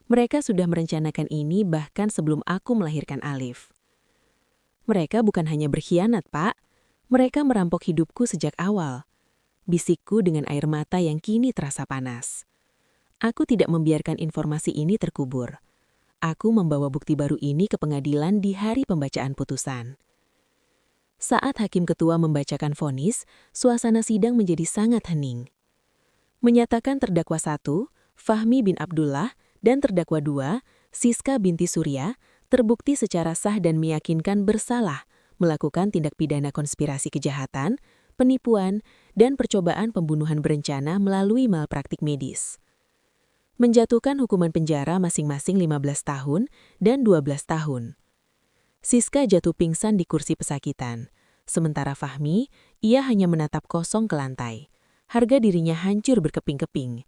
Mereka sudah merencanakan ini bahkan sebelum aku melahirkan Alif. Mereka bukan hanya berkhianat, Pak. Mereka merampok hidupku sejak awal. Bisikku dengan air mata yang kini terasa panas. Aku tidak membiarkan informasi ini terkubur. Aku membawa bukti baru ini ke pengadilan di hari pembacaan putusan. Saat hakim ketua membacakan vonis, suasana sidang menjadi sangat hening. Menyatakan terdakwa 1, Fahmi bin Abdullah, dan terdakwa 2, Siska binti Surya, terbukti secara sah dan meyakinkan bersalah melakukan tindak pidana konspirasi kejahatan, penipuan, dan percobaan pembunuhan berencana melalui malpraktik medis. Menjatuhkan hukuman penjara masing-masing 15 tahun dan 12 tahun. Siska jatuh pingsan di kursi pesakitan. Sementara Fahmi, ia hanya menatap kosong ke lantai. Harga dirinya hancur berkeping-keping.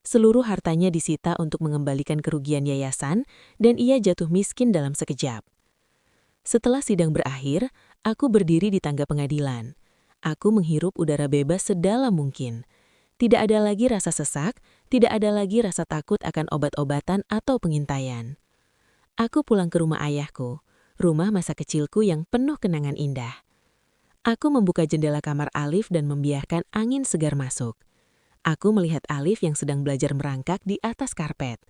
Seluruh hartanya disita untuk mengembalikan kerugian yayasan dan ia jatuh miskin dalam sekejap. Setelah sidang berakhir, aku berdiri di tangga pengadilan. Aku menghirup udara bebas sedalam mungkin. Tidak ada lagi rasa sesak, tidak ada lagi rasa takut akan obat-obatan atau pengintaian. Aku pulang ke rumah ayahku, rumah masa kecilku yang penuh kenangan indah. Aku membuka jendela kamar Alif dan membiarkan angin segar masuk. Aku melihat Alif yang sedang belajar merangkak di atas karpet.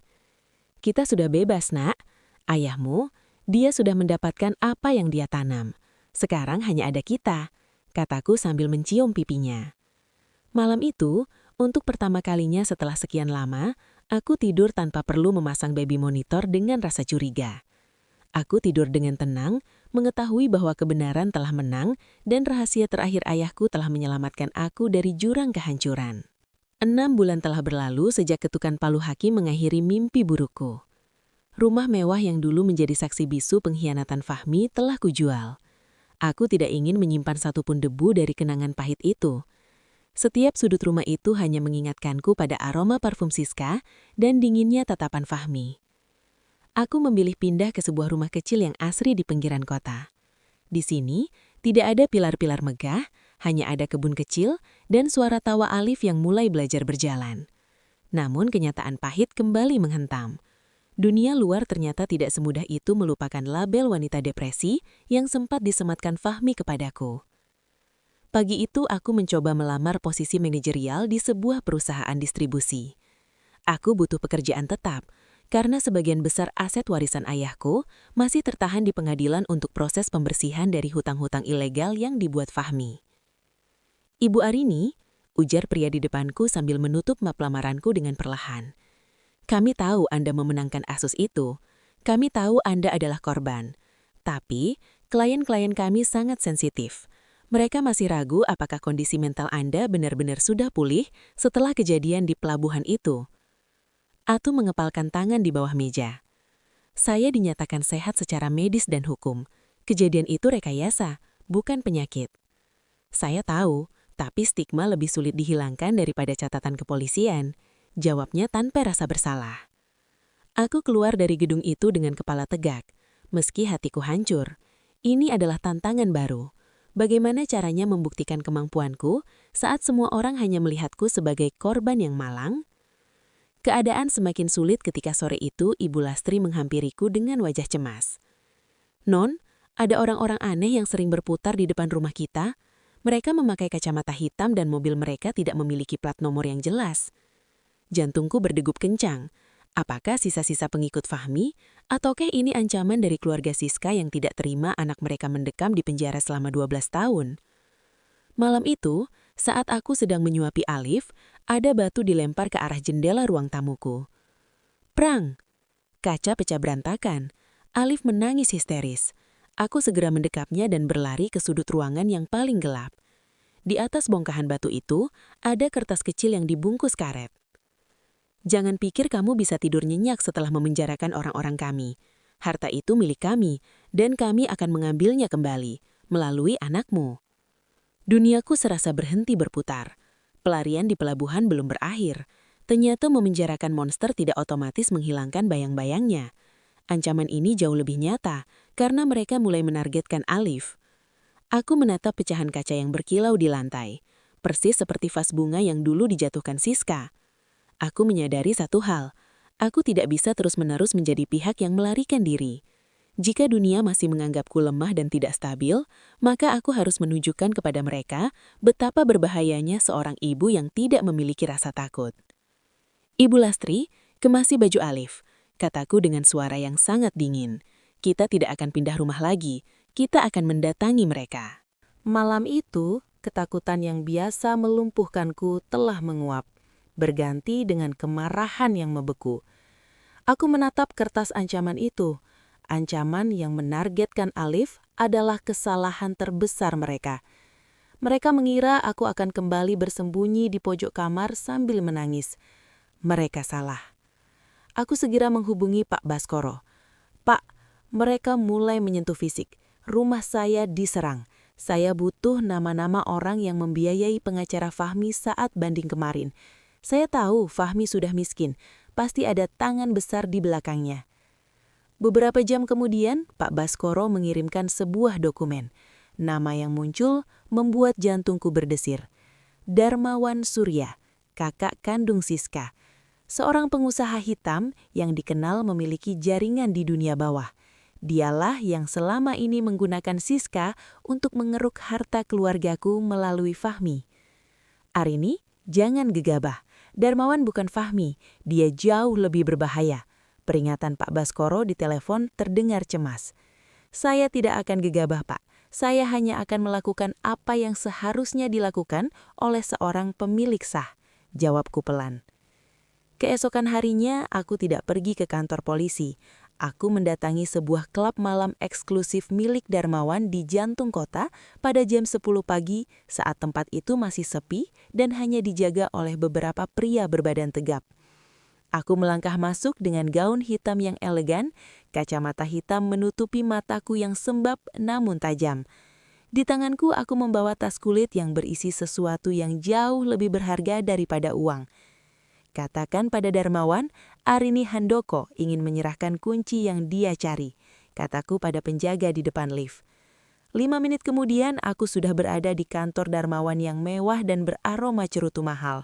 Kita sudah bebas, Nak. Ayahmu, dia sudah mendapatkan apa yang dia tanam. Sekarang hanya ada kita, kataku sambil mencium pipinya. Malam itu, untuk pertama kalinya setelah sekian lama, aku tidur tanpa perlu memasang baby monitor dengan rasa curiga. Aku tidur dengan tenang, mengetahui bahwa kebenaran telah menang dan rahasia terakhir ayahku telah menyelamatkan aku dari jurang kehancuran. 6 bulan telah berlalu sejak ketukan palu hakim mengakhiri mimpi burukku. Rumah mewah yang dulu menjadi saksi bisu pengkhianatan Fahmi telah kujual. Aku tidak ingin menyimpan satupun debu dari kenangan pahit itu. Setiap sudut rumah itu hanya mengingatkanku pada aroma parfum Siska dan dinginnya tatapan Fahmi. Aku memilih pindah ke sebuah rumah kecil yang asri di pinggiran kota. Di sini, tidak ada pilar-pilar megah, hanya ada kebun kecil dan suara tawa Alif yang mulai belajar berjalan. Namun kenyataan pahit kembali menghentam. Dunia luar ternyata tidak semudah itu melupakan label wanita depresi yang sempat disematkan Fahmi kepadaku. Pagi itu aku mencoba melamar posisi manajerial di sebuah perusahaan distribusi. Aku butuh pekerjaan tetap, karena sebagian besar aset warisan ayahku masih tertahan di pengadilan untuk proses pembersihan dari hutang-hutang ilegal yang dibuat Fahmi. "Ibu Arini," ujar pria di depanku sambil menutup map lamaranku dengan perlahan. "Kami tahu Anda memenangkan kasus itu. Kami tahu Anda adalah korban. Tapi, klien-klien kami sangat sensitif. Mereka masih ragu apakah kondisi mental Anda benar-benar sudah pulih setelah kejadian di pelabuhan itu." Atu mengepalkan tangan di bawah meja. "Saya dinyatakan sehat secara medis dan hukum. Kejadian itu rekayasa, bukan penyakit." "Saya tahu, tapi stigma lebih sulit dihilangkan daripada catatan kepolisian," jawabnya tanpa rasa bersalah. Aku keluar dari gedung itu dengan kepala tegak, meski hatiku hancur. Ini adalah tantangan baru. Bagaimana caranya membuktikan kemampuanku saat semua orang hanya melihatku sebagai korban yang malang? Keadaan semakin sulit ketika sore itu Ibu Lastri menghampiriku dengan wajah cemas. "Non, ada orang-orang aneh yang sering berputar di depan rumah kita. Mereka memakai kacamata hitam dan mobil mereka tidak memiliki plat nomor yang jelas." Jantungku berdegup kencang. Apakah sisa-sisa pengikut Fahmi, ataukah ini ancaman dari keluarga Siska yang tidak terima anak mereka mendekam di penjara selama 12 tahun? Malam itu, saat aku sedang menyuapi Alif, ada batu dilempar ke arah jendela ruang tamuku. Prang! Kaca pecah berantakan. Alif menangis histeris. Aku segera mendekapnya dan berlari ke sudut ruangan yang paling gelap. Di atas bongkahan batu itu, ada kertas kecil yang dibungkus karet. "Jangan pikir kamu bisa tidur nyenyak setelah memenjarakan orang-orang kami. Harta itu milik kami, dan kami akan mengambilnya kembali, melalui anakmu." Duniaku serasa berhenti berputar. Pelarian di pelabuhan belum berakhir. Ternyata memenjarakan monster tidak otomatis menghilangkan bayang-bayangnya. Ancaman ini jauh lebih nyata, karena mereka mulai menargetkan Alif. Aku menatap pecahan kaca yang berkilau di lantai, persis seperti vas bunga yang dulu dijatuhkan Siska. Aku menyadari satu hal, aku tidak bisa terus-menerus menjadi pihak yang melarikan diri. Jika dunia masih menganggapku lemah dan tidak stabil, maka aku harus menunjukkan kepada mereka betapa berbahayanya seorang ibu yang tidak memiliki rasa takut. "Ibu Lastri, kemasi baju Alif," kataku dengan suara yang sangat dingin. "Kita tidak akan pindah rumah lagi, kita akan mendatangi mereka." Malam itu, ketakutan yang biasa melumpuhkanku telah menguap, berganti dengan kemarahan yang membeku. Aku menatap kertas ancaman itu. Ancaman yang menargetkan Alif adalah kesalahan terbesar mereka. Mereka mengira aku akan kembali bersembunyi di pojok kamar sambil menangis. Mereka salah. Aku segera menghubungi Pak Baskoro. "Pak, mereka mulai menyentuh fisik. Rumah saya diserang. Saya butuh nama-nama orang yang membiayai pengacara Fahmi saat banding kemarin. Saya tahu Fahmi sudah miskin, pasti ada tangan besar di belakangnya." Beberapa jam kemudian, Pak Baskoro mengirimkan sebuah dokumen. Nama yang muncul membuat jantungku berdesir. Darmawan Surya, kakak kandung Siska. Seorang pengusaha hitam yang dikenal memiliki jaringan di dunia bawah. Dialah yang selama ini menggunakan Siska untuk mengeruk harta keluargaku melalui Fahmi. "Arini, jangan gegabah. Darmawan bukan Fahmi, dia jauh lebih berbahaya." Peringatan Pak Baskoro di telepon terdengar cemas. "Saya tidak akan gegabah, Pak. Saya hanya akan melakukan apa yang seharusnya dilakukan oleh seorang pemilik sah," jawabku pelan. Keesokan harinya, aku tidak pergi ke kantor polisi. Aku mendatangi sebuah klub malam eksklusif milik Darmawan di jantung kota pada jam 10 pagi saat tempat itu masih sepi dan hanya dijaga oleh beberapa pria berbadan tegap. Aku melangkah masuk dengan gaun hitam yang elegan, kacamata hitam menutupi mataku yang sembab namun tajam. Di tanganku aku membawa tas kulit yang berisi sesuatu yang jauh lebih berharga daripada uang. Katakan pada Darmawan, Arini Handoko ingin menyerahkan kunci yang dia cari, kataku pada penjaga di depan lift. 5 menit kemudian aku sudah berada di kantor Darmawan yang mewah dan beraroma cerutu mahal.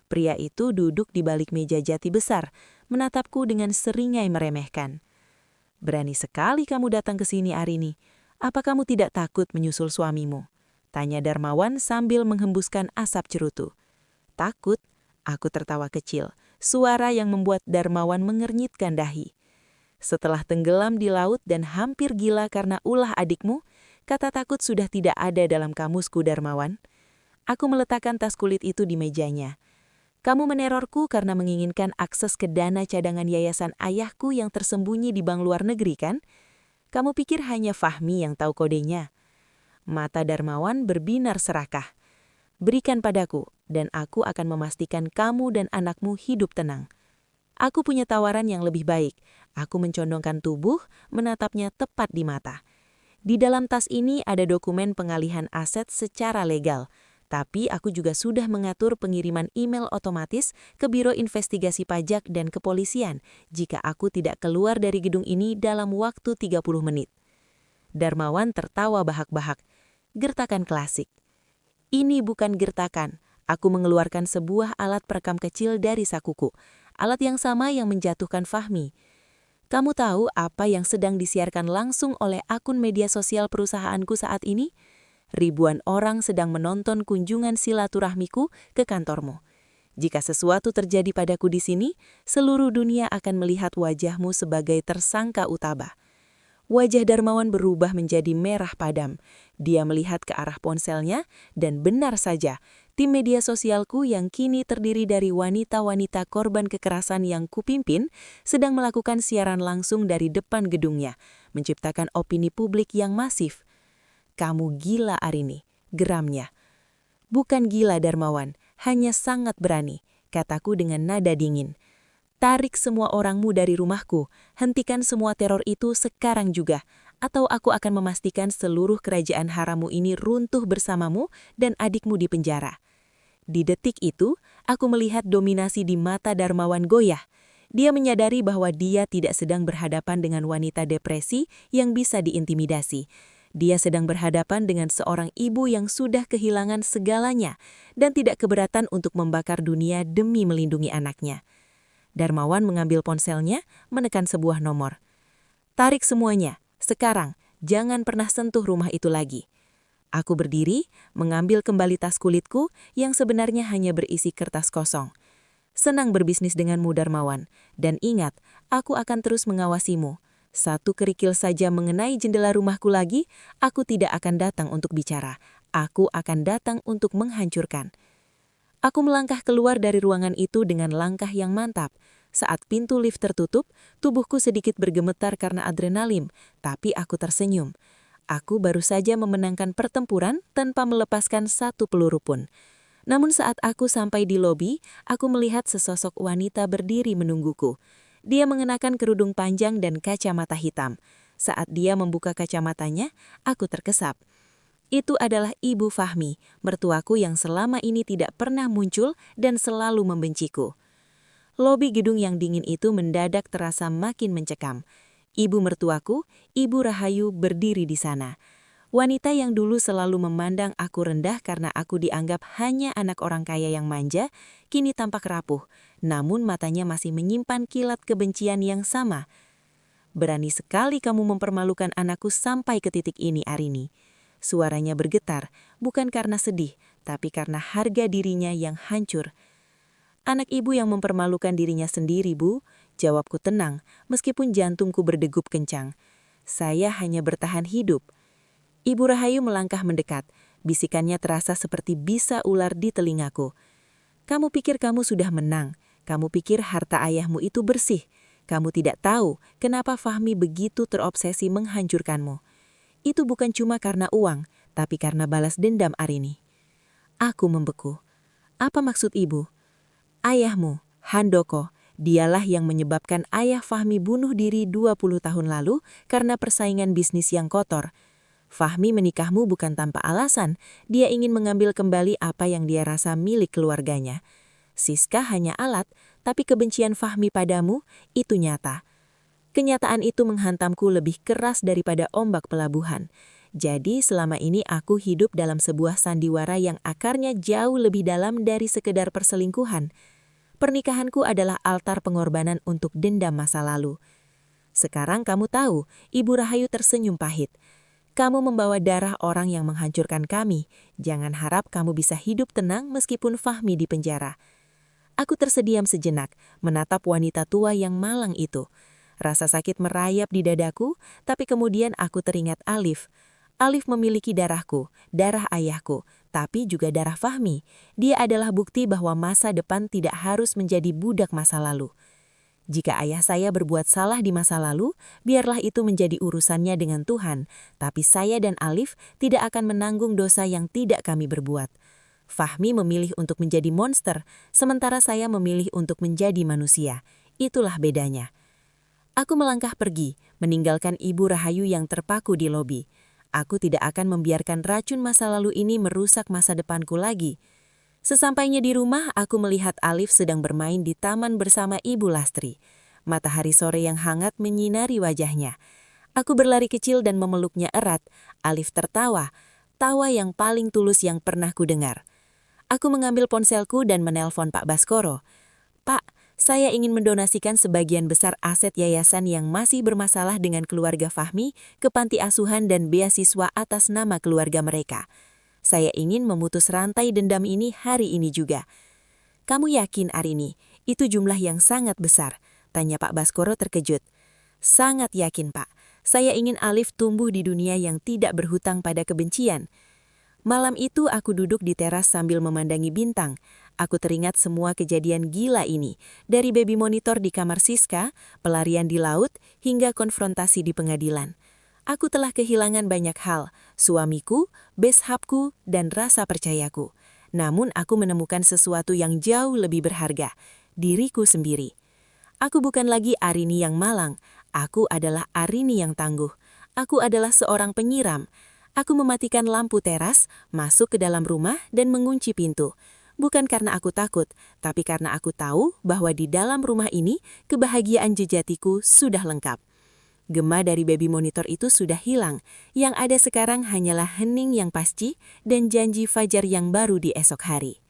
Pria itu duduk di balik meja jati besar, menatapku dengan seringai meremehkan. "Berani sekali kamu datang ke sini, Arini. Apa kamu tidak takut menyusul suamimu?" tanya Darmawan sambil menghembuskan asap cerutu. "Takut?" Aku tertawa kecil, suara yang membuat Darmawan mengernyitkan dahi. "Setelah tenggelam di laut dan hampir gila karena ulah adikmu, kata takut sudah tidak ada dalam kamusku, Darmawan." Aku meletakkan tas kulit itu di mejanya. "Kamu menerorku karena menginginkan akses ke dana cadangan yayasan ayahku yang tersembunyi di bank luar negeri, kan? Kamu pikir hanya Fahmi yang tahu kodenya?" Mata Darmawan berbinar serakah. "Berikan padaku, dan aku akan memastikan kamu dan anakmu hidup tenang." Aku punya tawaran yang lebih baik. Aku mencondongkan tubuh, menatapnya tepat di mata. "Di dalam tas ini ada dokumen pengalihan aset secara legal. Tapi aku juga sudah mengatur pengiriman email otomatis ke Biro Investigasi Pajak dan Kepolisian jika aku tidak keluar dari gedung ini dalam waktu 30 menit. Darmawan tertawa bahak-bahak. Gertakan klasik. Ini bukan gertakan. Aku mengeluarkan sebuah alat perekam kecil dari sakuku. Alat yang sama yang menjatuhkan Fahmi. "Kamu tahu apa yang sedang disiarkan langsung oleh akun media sosial perusahaanku saat ini? Ribuan orang sedang menonton kunjungan silaturahmiku ke kantormu. Jika sesuatu terjadi padaku di sini, seluruh dunia akan melihat wajahmu sebagai tersangka utama." Wajah Darmawan berubah menjadi merah padam. Dia melihat ke arah ponselnya, dan benar saja, tim media sosialku yang kini terdiri dari wanita-wanita korban kekerasan yang kupimpin sedang melakukan siaran langsung dari depan gedungnya, menciptakan opini publik yang masif. "Kamu gila, Arini," geramnya. "Bukan gila, Darmawan, hanya sangat berani," kataku dengan nada dingin. "Tarik semua orangmu dari rumahku, hentikan semua teror itu sekarang juga, atau aku akan memastikan seluruh kerajaan harammu ini runtuh bersamamu dan adikmu di penjara." Di detik itu, aku melihat dominasi di mata Darmawan goyah. Dia menyadari bahwa dia tidak sedang berhadapan dengan wanita depresi yang bisa diintimidasi. Dia sedang berhadapan dengan seorang ibu yang sudah kehilangan segalanya dan tidak keberatan untuk membakar dunia demi melindungi anaknya. Darmawan mengambil ponselnya, menekan sebuah nomor. "Tarik semuanya, sekarang, jangan pernah sentuh rumah itu lagi." Aku berdiri, mengambil kembali tas kulitku yang sebenarnya hanya berisi kertas kosong. "Senang berbisnis denganmu, Darmawan, dan ingat, aku akan terus mengawasimu. Satu kerikil saja mengenai jendela rumahku lagi, aku tidak akan datang untuk bicara. Aku akan datang untuk menghancurkan." Aku melangkah keluar dari ruangan itu dengan langkah yang mantap. Saat pintu lift tertutup, tubuhku sedikit bergemetar karena adrenalin, tapi aku tersenyum. Aku baru saja memenangkan pertempuran tanpa melepaskan satu peluru pun. Namun saat aku sampai di lobi, aku melihat sesosok wanita berdiri menungguku. Dia mengenakan kerudung panjang dan kacamata hitam. Saat dia membuka kacamatanya, aku terkesap. Itu adalah Ibu Fahmi, mertuaku yang selama ini tidak pernah muncul dan selalu membenciku. Lobi gedung yang dingin itu mendadak terasa makin mencekam. Ibu mertuaku, Ibu Rahayu, berdiri di sana. Wanita yang dulu selalu memandang aku rendah karena aku dianggap hanya anak orang kaya yang manja, kini tampak rapuh, namun matanya masih menyimpan kilat kebencian yang sama. "Berani sekali kamu mempermalukan anakku sampai ke titik ini, Arini." Suaranya bergetar, bukan karena sedih, tapi karena harga dirinya yang hancur. "Anak ibu yang mempermalukan dirinya sendiri, Bu," jawabku tenang, meskipun jantungku berdegup kencang. "Saya hanya bertahan hidup." Ibu Rahayu melangkah mendekat. Bisikannya terasa seperti bisa ular di telingaku. "Kamu pikir kamu sudah menang. Kamu pikir harta ayahmu itu bersih. Kamu tidak tahu kenapa Fahmi begitu terobsesi menghancurkanmu. Itu bukan cuma karena uang, tapi karena balas dendam, Arini." Aku membeku. "Apa maksud ibu?" "Ayahmu, Handoko, Dialah yang menyebabkan ayah Fahmi bunuh diri 20 tahun lalu karena persaingan bisnis yang kotor. Fahmi menikahmu bukan tanpa alasan, dia ingin mengambil kembali apa yang dia rasa milik keluarganya. Siska hanya alat, tapi kebencian Fahmi padamu itu nyata. Kenyataan itu menghantamku lebih keras daripada ombak pelabuhan. Jadi selama ini aku hidup dalam sebuah sandiwara yang akarnya jauh lebih dalam dari sekedar perselingkuhan. Pernikahanku adalah altar pengorbanan untuk dendam masa lalu. Sekarang kamu tahu, Ibu Rahayu tersenyum pahit. Kamu membawa darah orang yang menghancurkan kami. Jangan harap kamu bisa hidup tenang meskipun Fahmi di penjara. Aku tersediam sejenak, menatap wanita tua yang malang itu. Rasa sakit merayap di dadaku, tapi kemudian aku teringat Alif. Alif memiliki darahku, darah ayahku, tapi juga darah Fahmi. Dia adalah bukti bahwa masa depan tidak harus menjadi budak masa lalu. Jika ayah saya berbuat salah di masa lalu, biarlah itu menjadi urusannya dengan Tuhan, tapi saya dan Alif tidak akan menanggung dosa yang tidak kami berbuat. Fahmi memilih untuk menjadi monster, sementara saya memilih untuk menjadi manusia. Itulah bedanya. Aku melangkah pergi, meninggalkan Ibu Rahayu yang terpaku di lobi. Aku tidak akan membiarkan racun masa lalu ini merusak masa depanku lagi. Sesampainya di rumah, aku melihat Alif sedang bermain di taman bersama Ibu Lastri. Matahari sore yang hangat menyinari wajahnya. Aku berlari kecil dan memeluknya erat. Alif tertawa, tawa yang paling tulus yang pernah kudengar. Aku mengambil ponselku dan menelpon Pak Baskoro. Pak, saya ingin mendonasikan sebagian besar aset yayasan yang masih bermasalah dengan keluarga Fahmi ke panti asuhan dan beasiswa atas nama keluarga mereka. Saya ingin memutus rantai dendam ini hari ini juga. Kamu yakin, Arini, itu jumlah yang sangat besar? Tanya Pak Baskoro terkejut. Sangat yakin, Pak. Saya ingin Alif tumbuh di dunia yang tidak berhutang pada kebencian. Malam itu aku duduk di teras sambil memandangi bintang. Aku teringat semua kejadian gila ini, dari baby monitor di kamar Siska, pelarian di laut, hingga konfrontasi di pengadilan. Aku telah kehilangan banyak hal, suamiku, beshapku, dan rasa percayaku. Namun aku menemukan sesuatu yang jauh lebih berharga, diriku sendiri. Aku bukan lagi Arini yang malang, aku adalah Arini yang tangguh. Aku adalah seorang penyiram. Aku mematikan lampu teras, masuk ke dalam rumah, dan mengunci pintu. Bukan karena aku takut, tapi karena aku tahu bahwa di dalam rumah ini, kebahagiaan jejatiku sudah lengkap. Gema dari baby monitor itu sudah hilang. Yang ada sekarang hanyalah hening yang pasti dan janji fajar yang baru di esok hari.